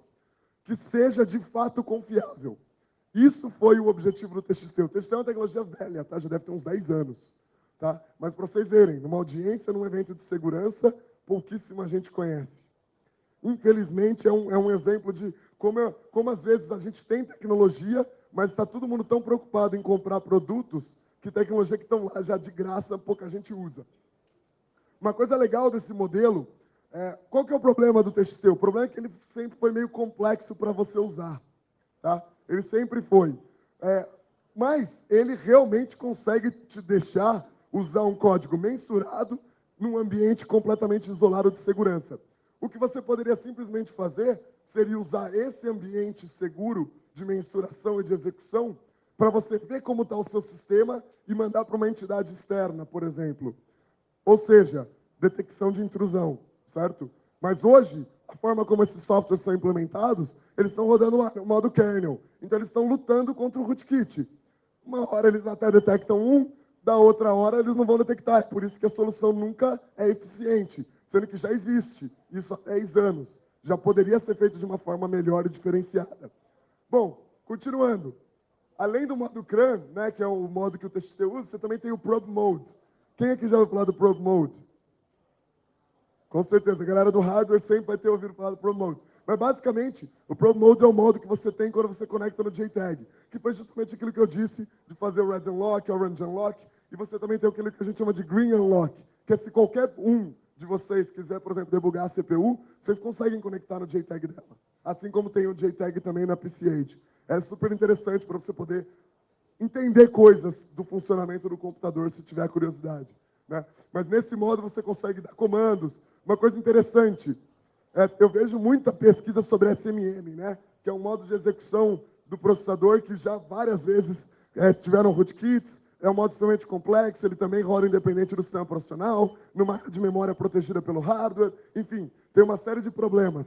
que seja de fato confiável. Isso foi o objetivo do TXT. O TXT é uma tecnologia velha, tá? Já deve ter uns 10 anos. Tá? Mas para vocês verem, numa audiência, num evento de segurança, pouquíssima gente conhece. Infelizmente, é um exemplo de como às vezes a gente tem tecnologia, mas está todo mundo tão preocupado em comprar produtos que tecnologia que estão lá já de graça, pouca gente usa. Uma coisa legal desse modelo, qual que é o problema do TXT? O problema é que ele sempre foi meio complexo para você usar. Tá? Ele sempre foi. Mas ele realmente consegue te deixar usar um código mensurado num ambiente completamente isolado de segurança. O que você poderia simplesmente fazer seria usar esse ambiente seguro de mensuração e de execução para você ver como está o seu sistema e mandar para uma entidade externa, por exemplo. Ou seja, detecção de intrusão, certo? Mas hoje, a forma como esses softwares são implementados, eles estão rodando o modo kernel. Então, eles estão lutando contra o rootkit. Uma hora eles até detectam um, da outra hora eles não vão detectar. É por isso que a solução nunca é eficiente, sendo que já existe isso há 10 anos. Já poderia ser feito de uma forma melhor e diferenciada. Bom, continuando. Além do modo CRAN, né, que é o modo que o TXT usa, você também tem o Probe Mode. Quem aqui já ouviu falar do Probe Mode? Com certeza, a galera do hardware sempre vai ter ouvido falar do Probe Mode. Mas, basicamente, o Probe Mode é o modo que você tem quando você conecta no JTAG, que foi justamente aquilo que eu disse, de fazer o Red Unlock, Orange Unlock, e você também tem aquilo que a gente chama de Green Unlock, que é se qualquer um de vocês quiser, por exemplo, debugar a CPU, vocês conseguem conectar no JTAG dela. Assim como tem o JTAG também na PCH. É super interessante para você poder entender coisas do funcionamento do computador, se tiver curiosidade, né? Mas nesse modo você consegue dar comandos. Uma coisa interessante, eu vejo muita pesquisa sobre SMM, né? Que é um modo de execução do processador que já várias vezes tiveram rootkits. É um modo extremamente complexo, ele também roda independente do sistema operacional, numa área de memória protegida pelo hardware, enfim, tem uma série de problemas.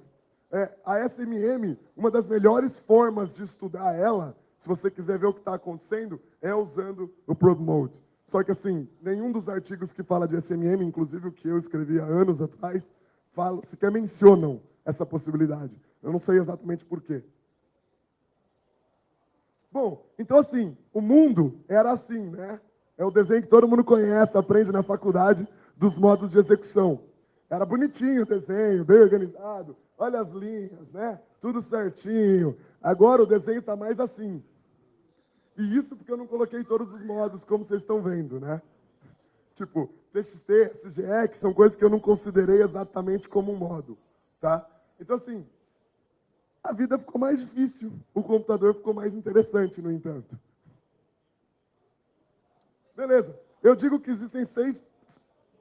A SMM, uma das melhores formas de estudar ela, se você quiser ver o que está acontecendo, é usando o Probe Mode. Só que, assim, nenhum dos artigos que fala de SMM, inclusive o que eu escrevi há anos atrás, sequer mencionam essa possibilidade. Eu não sei exatamente por quê. Bom, então, assim, o mundo era assim, né? É o desenho que todo mundo conhece, aprende na faculdade, dos modos de execução. Era bonitinho o desenho, bem organizado. Olha as linhas, né? Tudo certinho. Agora o desenho está mais assim. E isso porque eu não coloquei todos os modos, como vocês estão vendo, né? Tipo, TXT, SGX, são coisas que eu não considerei exatamente como um modo, tá? Então, assim, a vida ficou mais difícil. O computador ficou mais interessante, no entanto. Beleza. Eu digo que existem 6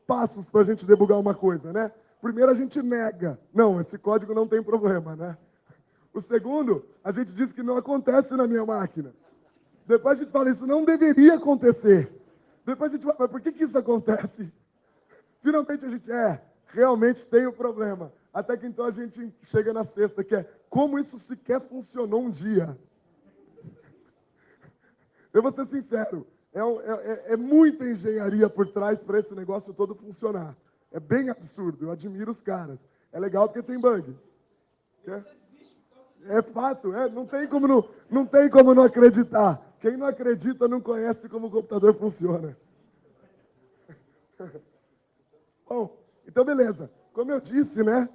passos para a gente debugar uma coisa, né? Primeiro, a gente nega. Não, esse código não tem problema, né? O segundo, a gente diz que não acontece na minha máquina. Depois a gente fala, isso não deveria acontecer. Depois a gente fala, mas por que isso acontece? Finalmente a gente, realmente tem o problema. Até que então a gente chega na sexta, que é, como isso sequer funcionou um dia? Eu vou ser sincero, é muita engenharia por trás para esse negócio todo funcionar. É bem absurdo, eu admiro os caras. É legal porque tem bug. É fato, não tem como não acreditar. Quem não acredita não conhece como o computador funciona. Bom, então beleza. Como eu disse, né?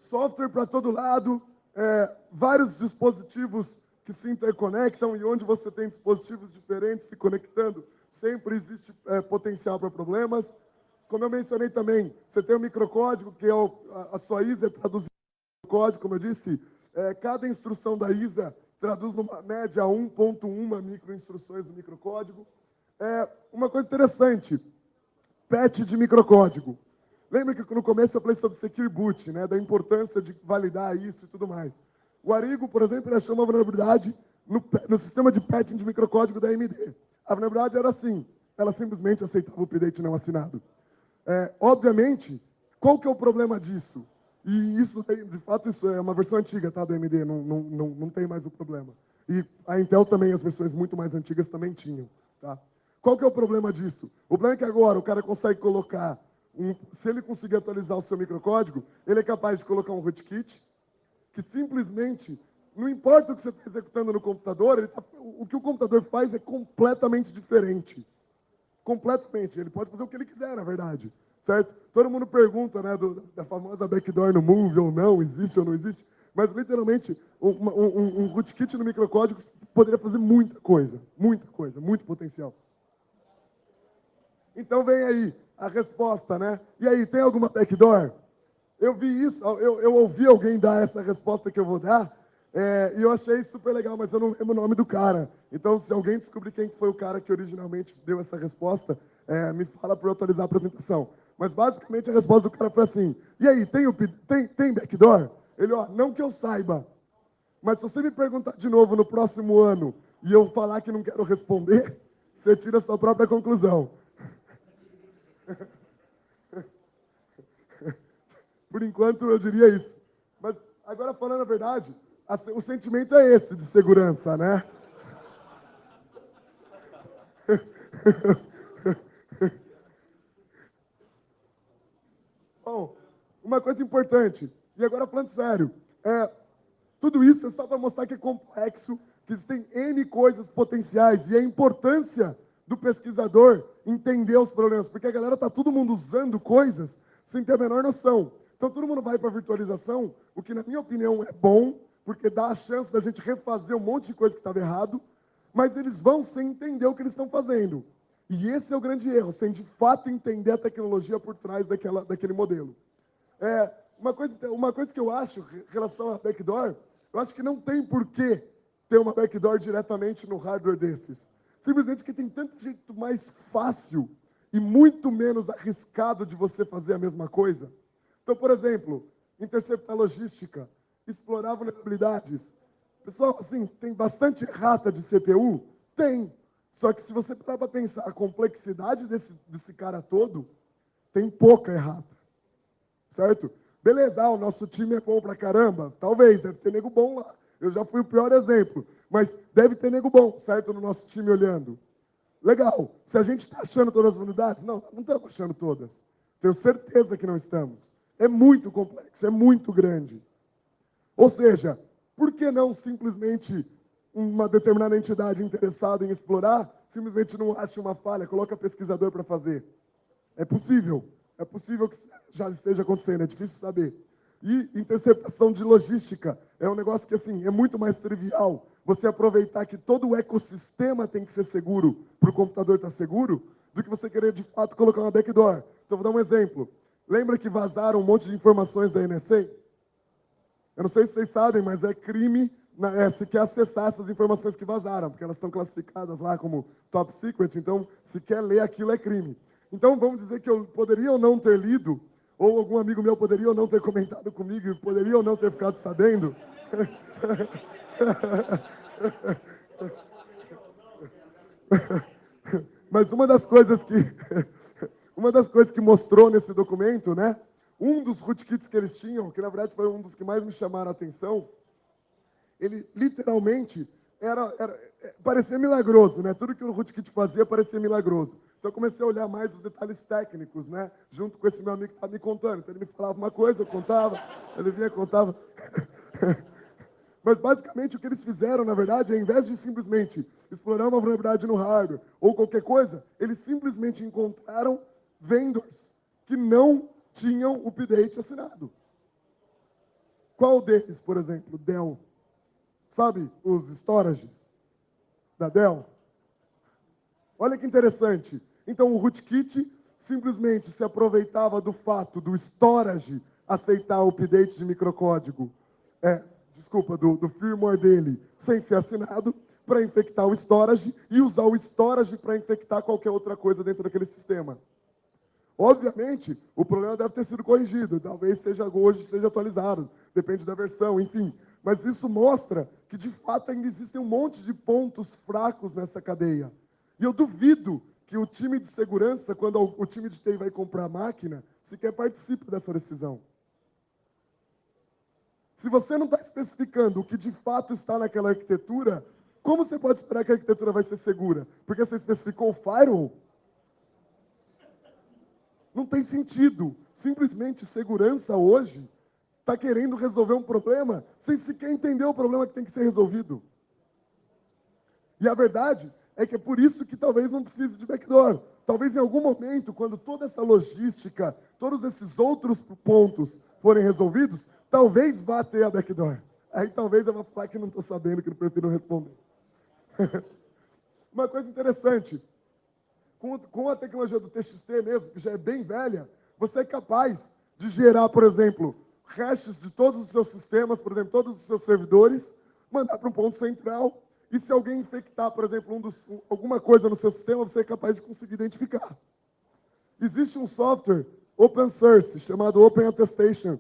Software para todo lado, vários dispositivos que se interconectam e onde você tem dispositivos diferentes se conectando, sempre existe potencial para problemas. Como eu mencionei também, você tem o microcódigo, que é a sua ISA traduzida no código, como eu disse, cada instrução da ISA traduz numa média 1.1 microinstruções do microcódigo. Uma coisa interessante, patch de microcódigo. Lembra que no começo eu falei sobre Secure Boot, né, da importância de validar isso e tudo mais. O Arigo, por exemplo, ele achou uma vulnerabilidade no sistema de patching de microcódigo da AMD. A vulnerabilidade era assim, ela simplesmente aceitava o update não assinado. Obviamente, qual que é o problema disso? E isso, de fato, isso é uma versão antiga, tá, da AMD, não tem mais o problema. E a Intel também, as versões muito mais antigas também tinham, tá? Qual que é o problema disso? O problema é que agora o cara consegue colocar, se ele conseguir atualizar o seu microcódigo, ele é capaz de colocar um rootkit, que simplesmente, não importa o que você está executando no computador, o que o computador faz é completamente diferente. Completamente. Ele pode fazer o que ele quiser, na verdade. Certo? Todo mundo pergunta, né, da famosa backdoor no Move ou não, existe ou não existe. Mas, literalmente, um rootkit no microcódigo poderia fazer muita coisa, muito potencial. Então, vem aí a resposta, né? E aí, tem alguma backdoor? Eu vi isso, eu ouvi alguém dar essa resposta que eu vou dar, e eu achei super legal, mas eu não lembro o nome do cara. Então, se alguém descobrir quem foi o cara que originalmente deu essa resposta, me fala para eu atualizar a apresentação. Mas, basicamente, a resposta do cara foi assim, e aí, tem backdoor? Ele, não que eu saiba. Mas se você me perguntar de novo no próximo ano, e eu falar que não quero responder, você tira a sua própria conclusão. Por enquanto, eu diria isso. Mas Agora, falando a verdade, o sentimento é esse de segurança, né? Bom, uma coisa importante, e agora falando sério, tudo isso é só para mostrar que é complexo, que existem N coisas potenciais, e a importância do pesquisador entender os problemas, porque a galera está todo mundo usando coisas sem ter a menor noção. Então todo mundo vai para a virtualização, o que na minha opinião é bom, porque dá a chance da gente refazer um monte de coisa que estava errado, mas eles vão sem entender o que eles estão fazendo. E esse é o grande erro, sem de fato entender a tecnologia por trás daquele modelo. Uma coisa que eu acho em relação a backdoor, eu acho que não tem por que ter uma backdoor diretamente no hardware desses. Simplesmente porque tem tanto jeito mais fácil e muito menos arriscado de você fazer a mesma coisa. Então, por exemplo, interceptar logística, explorar vulnerabilidades. Pessoal, assim, tem bastante errata de CPU? Tem. Só que se você parar para pensar a complexidade desse cara todo, tem pouca errata. Certo? Beleza, o nosso time é bom pra caramba? Talvez, deve ter nego bom lá. Eu já fui o pior exemplo. Mas deve ter nego bom, certo? No nosso time olhando. Legal. Se a gente está achando todas as unidades? Não, não estamos achando todas. Tenho certeza que não estamos. É muito complexo, é muito grande. Ou seja, por que não simplesmente uma determinada entidade interessada em explorar, simplesmente não acha uma falha, coloca pesquisador para fazer? É possível que já esteja acontecendo, é difícil saber. E interceptação de logística é um negócio que, assim, é muito mais trivial. Você aproveitar que todo o ecossistema tem que ser seguro para o computador estar seguro, do que você querer, de fato, colocar uma backdoor. Então, vou dar um exemplo. Lembra que vazaram um monte de informações da NSA? Eu não sei se vocês sabem, mas é crime se quer acessar essas informações que vazaram, porque elas estão classificadas lá como top secret, então, se quer ler aquilo é crime. Então, vamos dizer que eu poderia ou não ter lido, ou algum amigo meu poderia ou não ter comentado comigo, poderia ou não ter ficado sabendo. Mas uma das coisas que mostrou nesse documento, né? Um dos rootkits que eles tinham, que na verdade foi um dos que mais me chamaram a atenção, ele literalmente parecia milagroso, né? Tudo que o rootkit fazia parecia milagroso. Então eu comecei a olhar mais os detalhes técnicos, né? Junto com esse meu amigo que estava me contando. Então ele me falava uma coisa, eu contava, ele vinha e contava. Mas basicamente o que eles fizeram, na verdade, ao invés de simplesmente explorar uma vulnerabilidade no hardware ou qualquer coisa, eles simplesmente encontraram vendors que não tinham o update assinado. Qual deles, por exemplo? Dell. Sabe os storages da Dell? Olha que interessante. Então, o rootkit simplesmente se aproveitava do fato do storage aceitar o update de microcódigo, do firmware dele, sem ser assinado, para infectar o storage e usar o storage para infectar qualquer outra coisa dentro daquele sistema. Obviamente, o problema deve ter sido corrigido, talvez hoje seja atualizado, depende da versão, enfim. Mas isso mostra que, de fato, ainda existem um monte de pontos fracos nessa cadeia. E eu duvido que o time de segurança, quando o time de TI vai comprar a máquina, sequer participe dessa decisão. Se você não está especificando o que de fato está naquela arquitetura, como você pode esperar que a arquitetura vai ser segura? Porque você especificou o firewall? Não tem sentido. Simplesmente segurança hoje está querendo resolver um problema sem sequer entender o problema que tem que ser resolvido. E a verdade é que é por isso que talvez não precise de backdoor. Talvez em algum momento, quando toda essa logística, todos esses outros pontos forem resolvidos, talvez vá ter a backdoor. Aí talvez eu vou falar que não estou sabendo, que eu prefiro responder. Uma coisa interessante, com a tecnologia do TXT mesmo, que já é bem velha, você é capaz de gerar, por exemplo, hashes de todos os seus sistemas, por exemplo, todos os seus servidores, mandar para um ponto central, e se alguém infectar, por exemplo, alguma coisa no seu sistema, você é capaz de conseguir identificar. Existe um software open source chamado Open Attestation,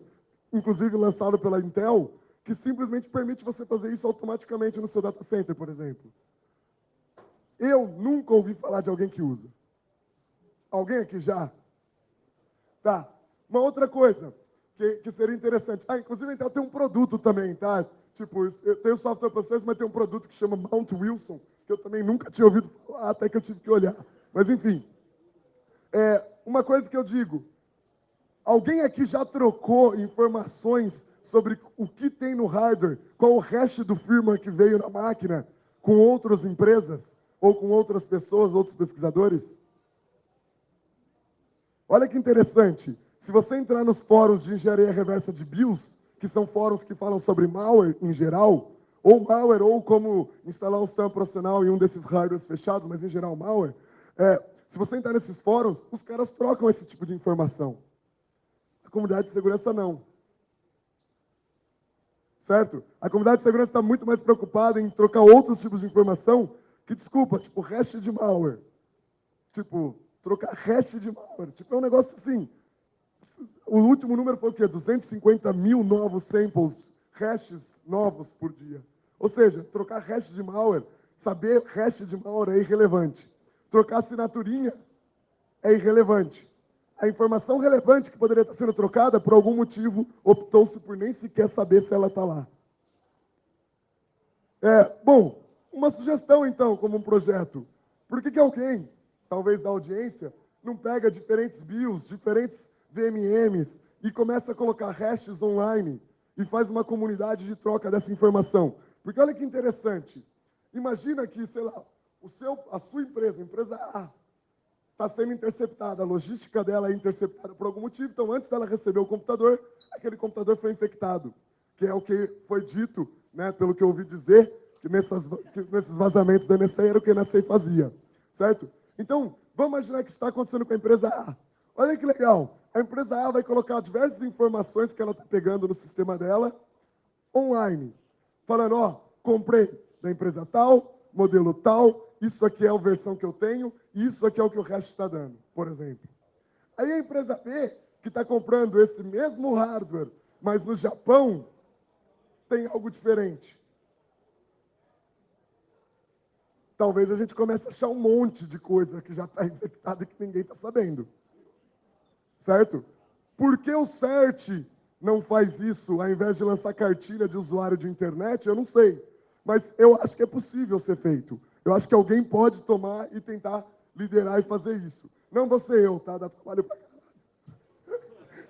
inclusive lançado pela Intel, que simplesmente permite você fazer isso automaticamente no seu data center, por exemplo. Eu nunca ouvi falar de alguém que usa. Alguém aqui já? Tá. Uma outra coisa que seria interessante. Inclusive, então, tem um produto também, tá? Tipo, eu tenho software para vocês, mas tem um produto que chama Mount Wilson, que eu também nunca tinha ouvido falar, até que eu tive que olhar. Mas, enfim, uma coisa que eu digo, alguém aqui já trocou informações sobre o que tem no hardware, qual o hash do firmware que veio na máquina, com outras empresas, ou com outras pessoas, outros pesquisadores? Olha que interessante. Se você entrar nos fóruns de engenharia reversa de BIOS, que são fóruns que falam sobre malware em geral, ou como instalar um sistema profissional em um desses hardwares fechados, mas em geral malware, se você entrar nesses fóruns, os caras trocam esse tipo de informação. A comunidade de segurança não. Certo? A comunidade de segurança está muito mais preocupada em trocar outros tipos de informação que, desculpa, tipo hash de malware. Tipo, trocar hash de malware. Tipo, é um negócio assim. O último número foi o quê? 250 mil novos samples, hashes novos por dia. Ou seja, trocar hash de malware, saber hash de malware é irrelevante. Trocar assinaturinha é irrelevante. A informação relevante que poderia estar sendo trocada, por algum motivo, optou-se por nem sequer saber se ela está lá. Bom, uma sugestão, então, como um projeto. Por que alguém, talvez da audiência, não pega diferentes BIOS, diferentes VMMs e começa a colocar hashes online e faz uma comunidade de troca dessa informação? Porque olha que interessante. Imagina que, sei lá, a sua empresa, a empresa A, está sendo interceptada, a logística dela é interceptada por algum motivo, então antes dela receber o computador, aquele computador foi infectado, que é o que foi dito, né, pelo que eu ouvi dizer, que nesses vazamentos da NSA era o que a NSA fazia, certo? Então, vamos imaginar que isso está acontecendo com a empresa A. Olha que legal, a empresa A vai colocar diversas informações que ela está pegando no sistema dela, online, falando, comprei da empresa tal, modelo tal, isso aqui é a versão que eu tenho, e isso aqui é o que o resto está dando, por exemplo. Aí a empresa B, que está comprando esse mesmo hardware, mas no Japão, tem algo diferente. Talvez a gente comece a achar um monte de coisa que já está infectada e que ninguém está sabendo. Certo? Por que o CERT não faz isso, ao invés de lançar cartilha de usuário de internet? Eu não sei. Mas eu acho que é possível ser feito. Eu acho que alguém pode tomar e tentar liderar e fazer isso. Não vou ser eu, tá? Dá trabalho pra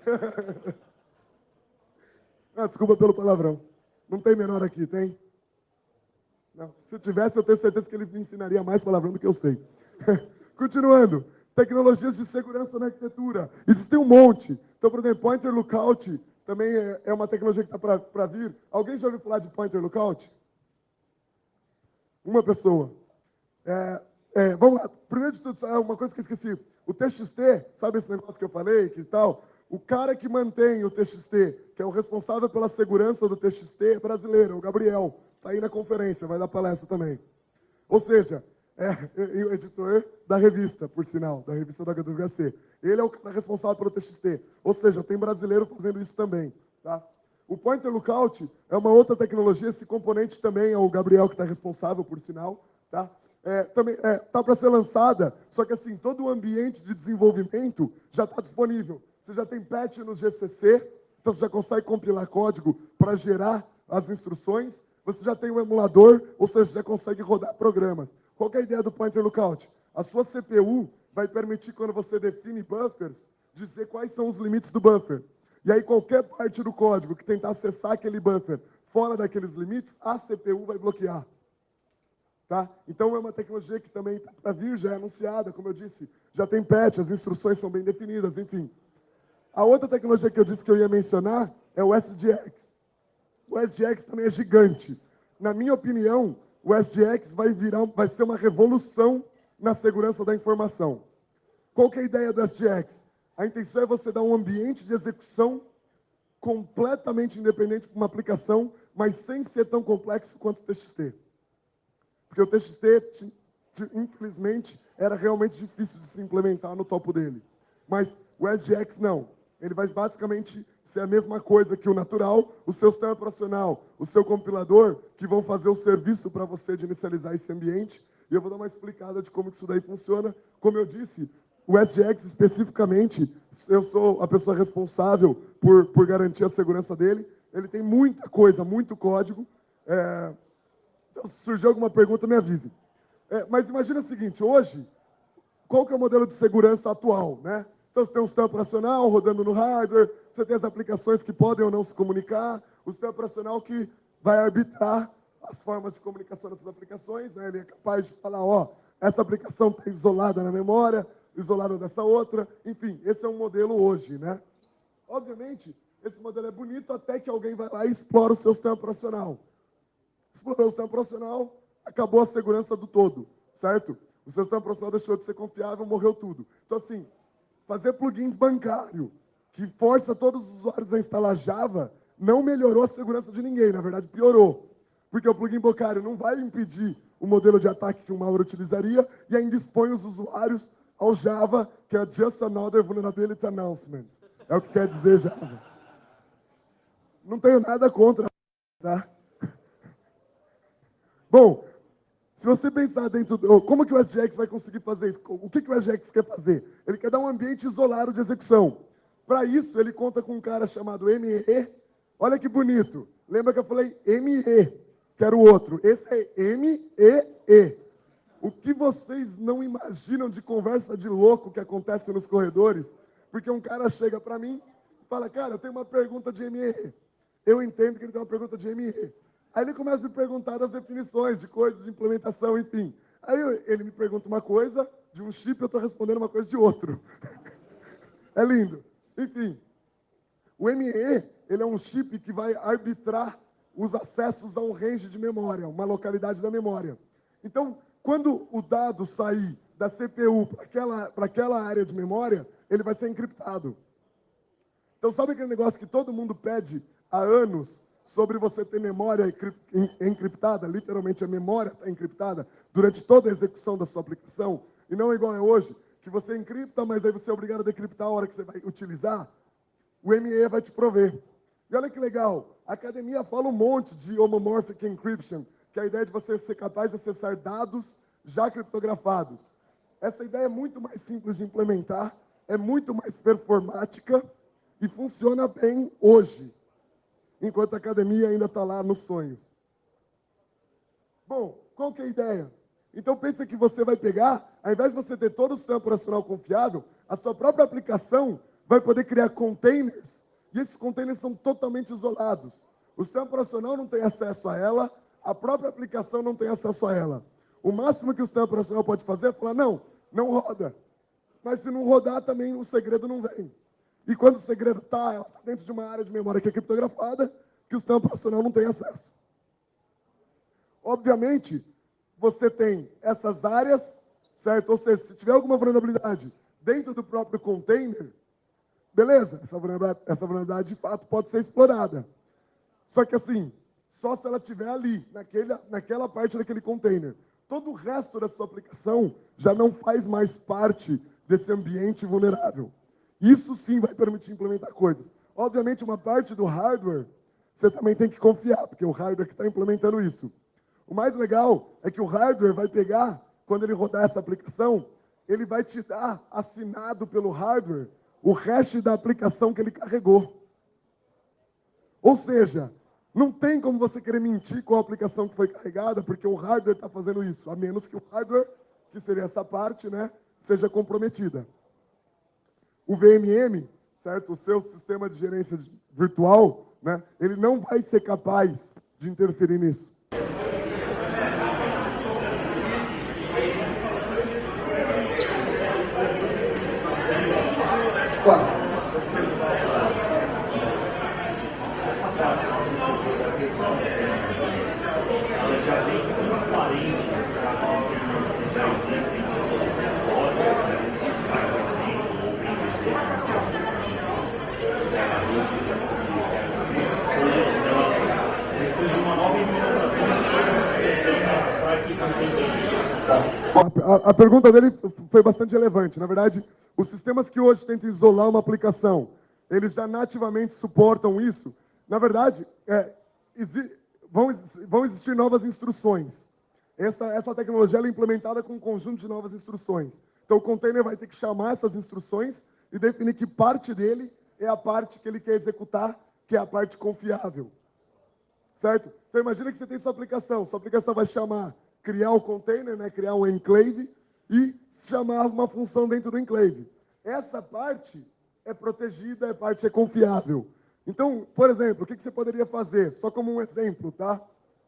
caralho. Desculpa pelo palavrão. Não tem menor aqui, tem? Não. Se tivesse, eu tenho certeza que ele me ensinaria mais palavrão do que eu sei. Continuando. Tecnologias de segurança na arquitetura. Existem um monte. Então, por exemplo, Pointer Lookout também é uma tecnologia que está para vir. Alguém já ouviu falar de Pointer Lookout? Uma pessoa. Vamos lá. Primeiro de tudo, uma coisa que eu esqueci. O TXT, sabe esse negócio que eu falei, que tal? O cara que mantém o TXT, que é o responsável pela segurança do TXT, é brasileiro, o Gabriel. Está aí na conferência, vai dar palestra também. Ou seja, o editor da revista, por sinal, da revista da H2HC. Ele é o cara responsável pelo TXT. Ou seja, tem brasileiro fazendo isso também. Tá? O Pointer Lookout é uma outra tecnologia, esse componente também é o Gabriel que está responsável, por sinal. Tá? Também está para ser lançada, só que assim, todo o ambiente de desenvolvimento já está disponível. Você já tem patch no GCC, então você já consegue compilar código para gerar as instruções. Você já tem um emulador, ou seja, já consegue rodar programas. Qual que é a ideia do Pointer Lookout? A sua CPU vai permitir, quando você define buffers, dizer quais são os limites do buffer. E aí, qualquer parte do código que tentar acessar aquele buffer fora daqueles limites, a CPU vai bloquear. Tá? Então, é uma tecnologia que também está para vir, já é anunciada, como eu disse. Já tem patch, as instruções são bem definidas, enfim. A outra tecnologia que eu disse que eu ia mencionar é o SGX. O SGX também é gigante. Na minha opinião, o SGX vai ser uma revolução na segurança da informação. Qual que é a ideia do SGX? A intenção é você dar um ambiente de execução completamente independente para uma aplicação, mas sem ser tão complexo quanto o TXT. Porque o TXT, infelizmente, era realmente difícil de se implementar no topo dele. Mas o SGX não. Ele vai basicamente ser a mesma coisa que o natural, o seu sistema operacional, o seu compilador, que vão fazer o serviço para você de inicializar esse ambiente. E eu vou dar uma explicada de como isso daí funciona. Como eu disse, o SGX especificamente, eu sou a pessoa responsável por garantir a segurança dele. Ele tem muita coisa, muito código. Então, se surgir alguma pergunta, me avise. Mas imagina o seguinte, hoje, qual que é o modelo de segurança atual, né? Então, você tem um sistema operacional rodando no hardware, você tem as aplicações que podem ou não se comunicar, o sistema operacional que vai arbitrar as formas de comunicação dessas aplicações, né? Ele é capaz de falar, ó, essa aplicação está isolada na memória, isolada dessa outra, enfim, esse é um modelo hoje, né? Obviamente, esse modelo é bonito até que alguém vai lá e explora o seu sistema operacional. Explorou o sistema operacional, acabou a segurança do todo, certo? O seu sistema operacional deixou de ser confiável, morreu tudo. Então, assim, fazer plugin bancário que força todos os usuários a instalar Java não melhorou a segurança de ninguém, na verdade piorou. Porque o plugin bancário não vai impedir o modelo de ataque que um malware utilizaria e ainda expõe os usuários ao Java, que é Just Another Vulnerability Announcement. É o que quer dizer Java. Não tenho nada contra, tá? Bom, se você pensar dentro como que o SGX vai conseguir fazer isso? O que o SGX quer fazer? Ele quer dar um ambiente isolado de execução. Para isso, ele conta com um cara chamado ME. Olha que bonito. Lembra que eu falei ME, que era o outro. Esse é MEE. O que vocês não imaginam de conversa de louco que acontece nos corredores? Porque um cara chega para mim e fala, cara, eu tenho uma pergunta de ME. Eu entendo que ele tem uma pergunta de ME. Aí ele começa a me perguntar das definições de coisas, de implementação, enfim. Aí ele me pergunta uma coisa de um chip, eu estou respondendo uma coisa de outro. É lindo. Enfim, o ME, ele é um chip que vai arbitrar os acessos a um range de memória, uma localidade da memória. Então, quando o dado sair da CPU para aquela área de memória, ele vai ser encriptado. Então, sabe aquele negócio que todo mundo pede há anos sobre você ter memória encriptada? Literalmente, a memória está encriptada durante toda a execução da sua aplicação. E não é igual é hoje, que você encripta, mas aí você é obrigado a decriptar a hora que você vai utilizar. O ME vai te prover. E olha que legal, a academia fala um monte de homomorphic encryption, que é a ideia de você ser capaz de acessar dados já criptografados. Essa ideia é muito mais simples de implementar, é muito mais performática e funciona bem hoje, enquanto a academia ainda está lá nos sonhos. Bom, qual que é a ideia? Então pensa que você vai pegar, ao invés de você ter todo o sistema operacional confiável, a sua própria aplicação vai poder criar containers, e esses containers são totalmente isolados. O sistema operacional não tem acesso a ela, a própria aplicação não tem acesso a ela. O máximo que o sistema operacional pode fazer é falar, não roda. Mas se não rodar, também o segredo não vem. E quando o segredo está dentro de uma área de memória que é criptografada, que o sistema operacional não tem acesso. Obviamente, você tem essas áreas, certo? Ou seja, se tiver alguma vulnerabilidade dentro do próprio container, beleza, essa vulnerabilidade de fato pode ser explorada. Só que assim, só se ela estiver ali, naquela parte daquele container. Todo o resto da sua aplicação já não faz mais parte desse ambiente vulnerável. Isso sim vai permitir implementar coisas. Obviamente, uma parte do hardware, você também tem que confiar, porque é o hardware que está implementando isso. O mais legal é que o hardware vai pegar, quando ele rodar essa aplicação, ele vai te dar, assinado pelo hardware, o hash da aplicação que ele carregou. Ou seja, não tem como você querer mentir com a aplicação que foi carregada, porque o hardware está fazendo isso, a menos que o hardware, que seria essa parte, né, seja comprometida. O VMM, certo? O seu sistema de gerência virtual, né, ele não vai ser capaz de interferir nisso. A pergunta dele foi bastante relevante. Na verdade, os sistemas que hoje tentam isolar uma aplicação, eles já nativamente suportam isso. Na verdade, vão existir novas instruções. Essa tecnologia é implementada com um conjunto de novas instruções. Então, o container vai ter que chamar essas instruções e definir que parte dele é a parte que ele quer executar, que é a parte confiável. Certo? Então, imagina que você tem sua aplicação. Sua aplicação vai chamar, criar um container, né, criar um enclave e chamar uma função dentro do enclave. Essa parte é protegida, a parte é confiável. Então, por exemplo, o que você poderia fazer? Só como um exemplo, tá?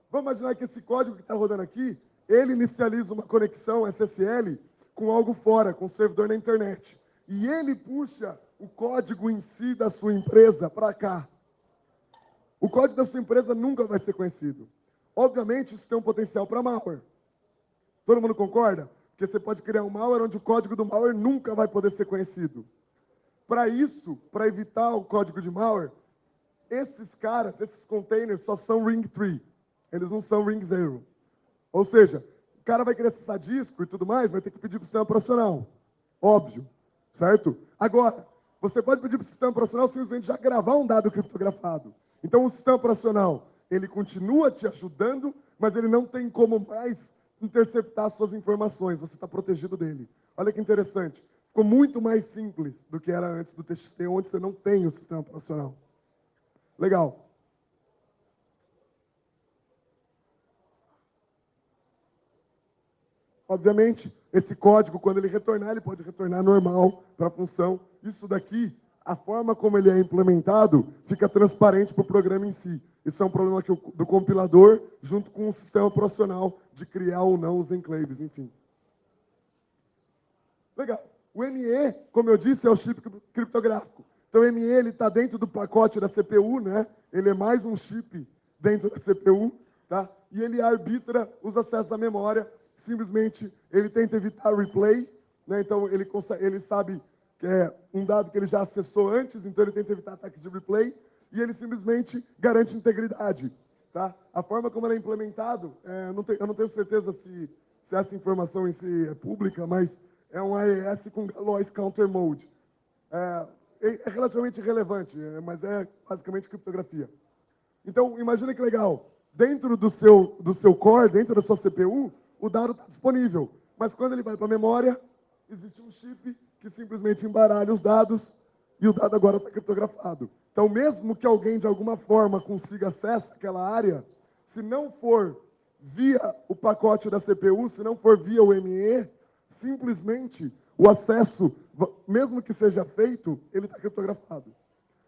Vamos imaginar que esse código que está rodando aqui, ele inicializa uma conexão SSL com algo fora, com um servidor na internet. E ele puxa o código em si da sua empresa para cá. O código da sua empresa nunca vai ser conhecido. Obviamente, isso tem um potencial para malware. Todo mundo concorda? Porque você pode criar um malware onde o código do malware nunca vai poder ser conhecido. Para isso, para evitar o código de malware, esses caras, esses containers só são ring 3. Eles não são ring 0. Ou seja, o cara vai querer acessar disco e tudo mais, vai ter que pedir para o sistema operacional. Óbvio. Certo? Agora, você pode pedir para o sistema operacional simplesmente já gravar um dado criptografado. Então, o sistema operacional, ele continua te ajudando, mas ele não tem como mais interceptar suas informações. Você está protegido dele. Olha que interessante. Ficou muito mais simples do que era antes do TXT, onde você não tem o sistema operacional. Legal. Obviamente, esse código, quando ele retornar, ele pode retornar normal para a função. Isso daqui, a forma como ele é implementado, fica transparente para o programa em si. Isso é um problema do compilador, junto com o sistema operacional, de criar ou não os enclaves, enfim. Legal. O ME, como eu disse, é o chip criptográfico. Então, o ME está dentro do pacote da CPU, né? Ele é mais um chip dentro da CPU, tá? E ele arbitra os acessos à memória. Simplesmente, ele tenta evitar replay, né? Então, ele sabe que é um dado que ele já acessou antes, então ele tenta evitar ataques de replay, e ele simplesmente garante integridade, tá? A forma como ele é implementado, eu não tenho certeza se essa informação em si é pública, mas é um AES com Galois Counter Mode. É relativamente irrelevante, mas é basicamente criptografia. Então, imagina que legal. Dentro do seu core, dentro da sua CPU, o dado está disponível. Mas quando ele vai para a memória, existe um chip que simplesmente embaralha os dados e o dado agora está criptografado. Então, mesmo que alguém, de alguma forma, consiga acesso àquela área, se não for via o pacote da CPU, se não for via o ME, simplesmente o acesso, mesmo que seja feito, ele está criptografado.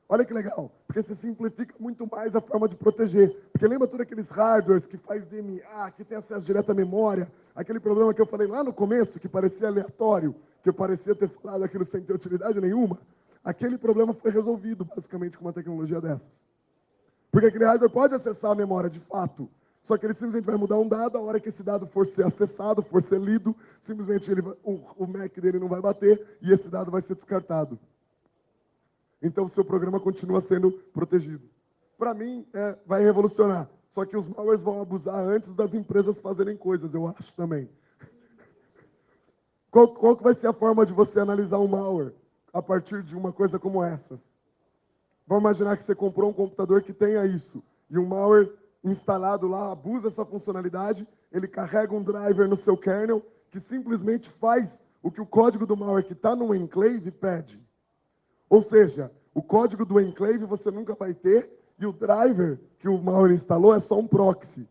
Olha que legal, porque você simplifica muito mais a forma de proteger. Porque lembra todos aqueles hardwares que faz DMA, que tem acesso direto à memória, aquele problema que eu falei lá no começo, que parecia aleatório, que eu parecia ter falado aquilo sem ter utilidade nenhuma? Aquele problema foi resolvido, basicamente, com uma tecnologia dessas. Porque aquele hardware pode acessar a memória, de fato, só que ele simplesmente vai mudar um dado, a hora que esse dado for ser acessado, for ser lido, simplesmente o MAC dele não vai bater e esse dado vai ser descartado. Então, o seu programa continua sendo protegido. Para mim, vai revolucionar. Só que os malwares vão abusar antes das empresas fazerem coisas, eu acho também. Qual que vai ser a forma de você analisar um malware a partir de uma coisa como essas? Vamos imaginar que você comprou um computador que tenha isso, e um malware instalado lá abusa essa funcionalidade, ele carrega um driver no seu kernel, que simplesmente faz o que o código do malware que está no enclave pede. Ou seja, o código do enclave você nunca vai ter, e o driver que o malware instalou é só um proxy.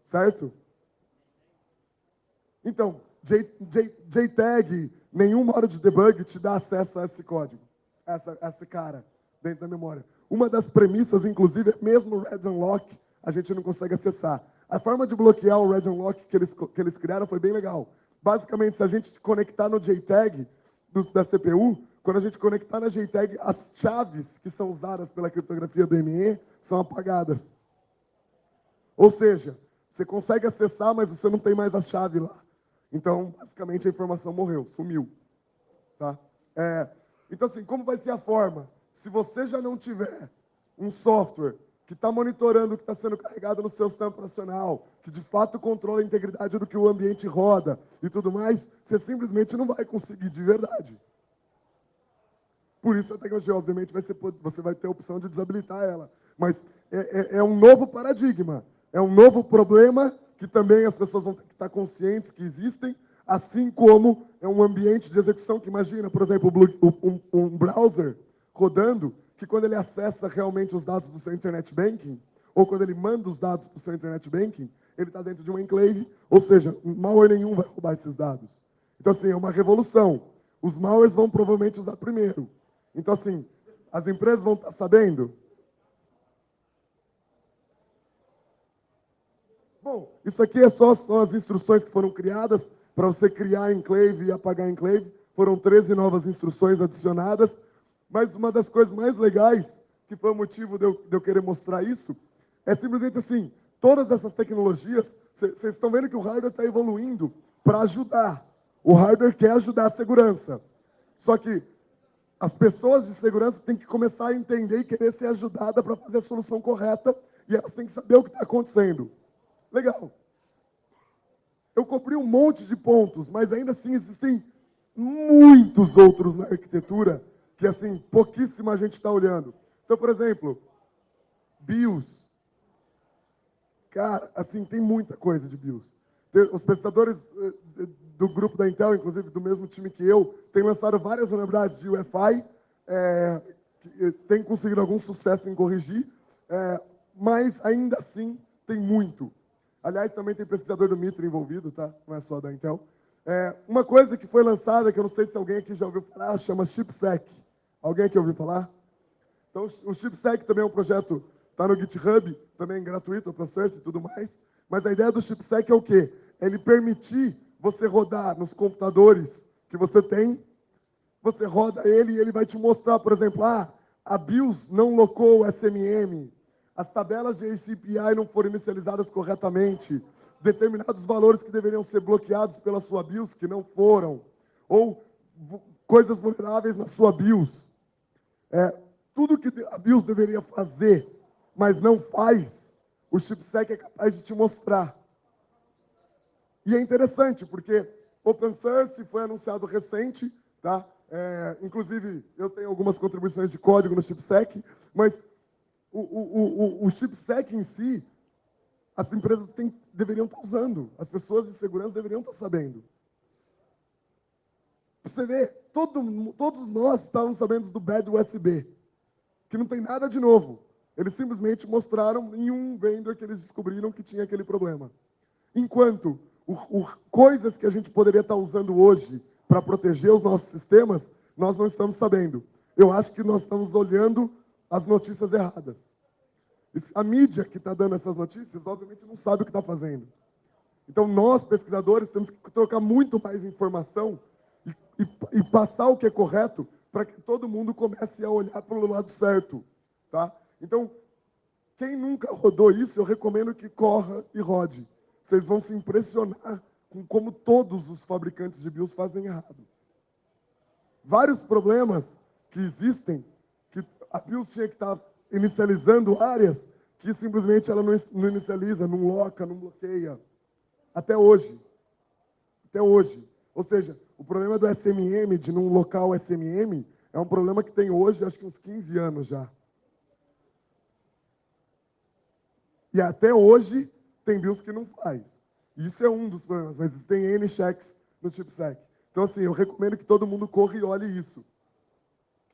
Certo? Então, JTAG, nenhuma hora de debug te dá acesso a esse código, a esse cara, dentro da memória. Uma das premissas, inclusive, é mesmo o Red Unlock, a gente não consegue acessar. A forma de bloquear o Red Unlock que eles criaram foi bem legal. Basicamente, se a gente conectar no JTAG da CPU, quando a gente conectar na JTAG, as chaves que são usadas pela criptografia do ME são apagadas. Ou seja, você consegue acessar, mas você não tem mais a chave lá. Então, basicamente, a informação morreu, sumiu. Tá? Então, assim, como vai ser a forma? Se você já não tiver um software que está monitorando o que está sendo carregado no seu sistema operacional, que de fato controla a integridade do que o ambiente roda e tudo mais, você simplesmente não vai conseguir de verdade. Por isso a tecnologia, obviamente, você vai ter a opção de desabilitar ela. Mas é um novo paradigma, é um novo problema que também as pessoas vão ter que estar conscientes que existem. Assim como é um ambiente de execução que imagina, por exemplo, um browser rodando, que quando ele acessa realmente os dados do seu Internet Banking, ou quando ele manda os dados para o seu Internet Banking, ele está dentro de uma enclave, ou seja, malware nenhum vai roubar esses dados. Então, assim, é uma revolução. Os malwares vão provavelmente usar primeiro. Então, assim, as empresas vão estar sabendo. Bom, isso aqui são as instruções que foram criadas para você criar enclave e apagar enclave. Foram 13 novas instruções adicionadas. Mas uma das coisas mais legais, que foi o motivo de eu querer mostrar isso, é simplesmente assim, todas essas tecnologias, vocês estão vendo que o hardware está evoluindo para ajudar. O hardware quer ajudar a segurança. Só que as pessoas de segurança têm que começar a entender e querer ser ajudadas para fazer a solução correta, e elas têm que saber o que está acontecendo. Legal. Eu cobri um monte de pontos, mas ainda assim existem muitos outros na arquitetura que, assim, pouquíssima gente está olhando. Então, por exemplo, BIOS. Cara, assim, tem muita coisa de BIOS. Os pesquisadores do grupo da Intel, inclusive do mesmo time que eu, têm lançado várias vulnerabilidades de UEFI, têm conseguido algum sucesso em corrigir, mas ainda assim tem muito. Aliás, também tem pesquisador do Mitre envolvido, tá? Não é só da Intel. Uma coisa que foi lançada, que eu não sei se alguém aqui já ouviu falar, chama ChipSec. Alguém aqui ouviu falar? Então, o ChipSec também é um projeto, está no GitHub, também gratuito, open source e tudo mais. Mas a ideia do ChipSec é o quê? Ele permitir você rodar nos computadores que você tem, você roda ele e ele vai te mostrar, por exemplo, a BIOS não locou o SMM, as tabelas de ACPI não foram inicializadas corretamente, determinados valores que deveriam ser bloqueados pela sua BIOS que não foram, ou coisas vulneráveis na sua BIOS. Tudo que a BIOS deveria fazer, mas não faz, o ChipSec é capaz de te mostrar. E é interessante, porque Open Source foi anunciado recente, tá? Inclusive, eu tenho algumas contribuições de código no ChipSec, mas o ChipSec em si, as empresas deveriam estar usando, as pessoas de segurança deveriam estar sabendo. Você vê, todos nós estávamos sabendo do Bad USB, que não tem nada de novo. Eles simplesmente mostraram em um vendor que eles descobriram que tinha aquele problema. Enquanto coisas que a gente poderia estar usando hoje para proteger os nossos sistemas, nós não estamos sabendo. Eu acho que nós estamos olhando as notícias erradas. A mídia que está dando essas notícias, obviamente, não sabe o que está fazendo. Então, nós, pesquisadores, temos que trocar muito mais informação e passar o que é correto para que todo mundo comece a olhar para o lado certo. Tá? Então, quem nunca rodou isso, eu recomendo que corra e rode. Vocês vão se impressionar com como todos os fabricantes de BIOS fazem errado. Vários problemas que existem, que a BIOS tinha que estar inicializando áreas que simplesmente ela não inicializa, não loca, não bloqueia. Até hoje. Até hoje. Ou seja, o problema do SMM, de não locar o SMM, é um problema que tem hoje, acho que uns 15 anos já. E até hoje, tem BIOS que não faz. Isso é um dos problemas, mas tem N checks no ChipSec. Então, assim, eu recomendo que todo mundo corra e olhe isso.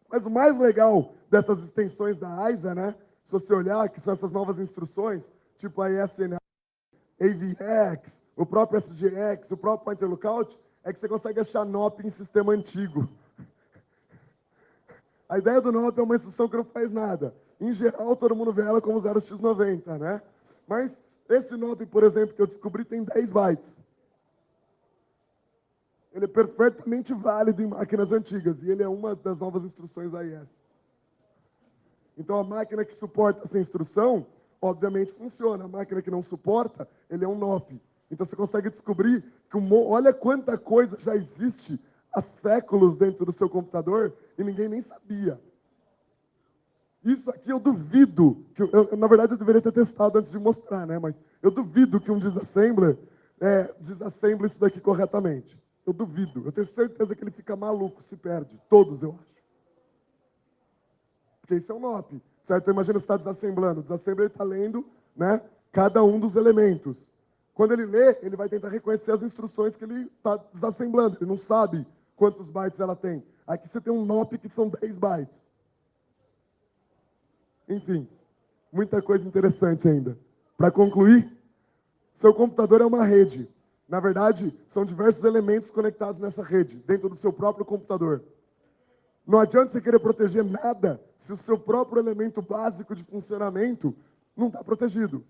Mas o mais legal dessas extensões da AISA, né? Se você olhar, que são essas novas instruções, tipo a ESNA, AVX, o próprio SGX, o próprio Pointer Lookout, é que você consegue achar NOP em sistema antigo. A ideia do NOP é uma instrução que não faz nada. Em geral, todo mundo vê ela como 0x90, né? Mas esse NOP, por exemplo, que eu descobri, tem 10 bytes. Ele é perfeitamente válido em máquinas antigas, e ele é uma das novas instruções AES. Então, a máquina que suporta essa instrução, obviamente funciona. A máquina que não suporta, ele é um NOP. Então, você consegue descobrir que olha quanta coisa já existe há séculos dentro do seu computador e ninguém nem sabia. Isso aqui eu duvido, na verdade eu deveria ter testado antes de mostrar, né? Mas eu duvido que um disassembler desassemble isso daqui corretamente. Eu duvido. Eu tenho certeza que ele fica maluco, se perde. Todos, eu acho. Porque isso é um NOP, certo? Imagina você está desassemblando. O desassembler está lendo, né, cada um dos elementos. Quando ele lê, ele vai tentar reconhecer as instruções que ele está desassemblando. Ele não sabe quantos bytes ela tem. Aqui você tem um NOP que são 10 bytes. Enfim, muita coisa interessante ainda. Para concluir, seu computador é uma rede. Na verdade, são diversos elementos conectados nessa rede, dentro do seu próprio computador. Não adianta você querer proteger nada se o seu próprio elemento básico de funcionamento não está protegido.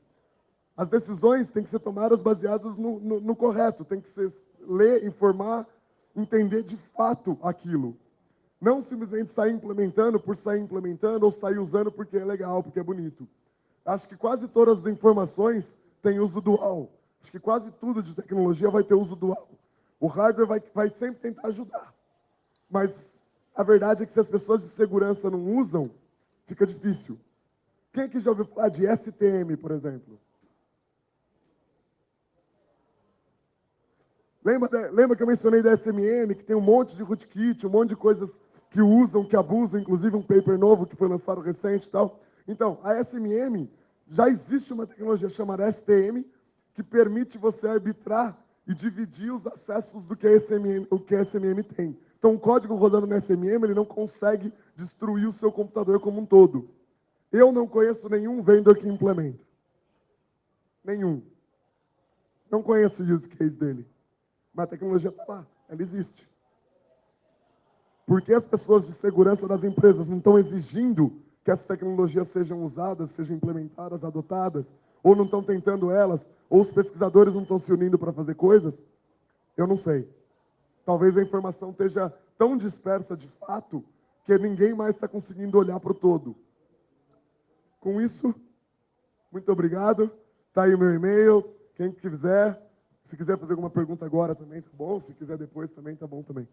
As decisões têm que ser tomadas baseadas no correto, tem que ser ler, informar, entender de fato aquilo. Não simplesmente sair implementando por sair implementando ou sair usando porque é legal, porque é bonito. Acho que quase todas as informações têm uso dual. Acho que quase tudo de tecnologia vai ter uso dual. O hardware vai sempre tentar ajudar. Mas a verdade é que se as pessoas de segurança não usam, fica difícil. Quem aqui já ouviu falar de STM, por exemplo? Lembra que eu mencionei da SMM, que tem um monte de rootkit, um monte de coisas que usam, que abusam, inclusive um paper novo que foi lançado recente e tal. Então, a SMM, já existe uma tecnologia chamada STM, que permite você arbitrar e dividir os acessos do que a SMM tem. Então, o código rodando na SMM, ele não consegue destruir o seu computador como um todo. Eu não conheço nenhum vendor que implementa. Nenhum. Não conheço o use case dele. Mas a tecnologia está lá, ela existe. Por que as pessoas de segurança das empresas não estão exigindo que essas tecnologias sejam usadas, sejam implementadas, adotadas, ou não estão tentando elas, ou os pesquisadores não estão se unindo para fazer coisas? Eu não sei. Talvez a informação esteja tão dispersa de fato que ninguém mais está conseguindo olhar para o todo. Com isso, muito obrigado. Está aí o meu e-mail. Quem quiser, se quiser fazer alguma pergunta agora também, tá bom. Se quiser depois também, tá bom também.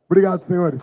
Obrigado, senhores.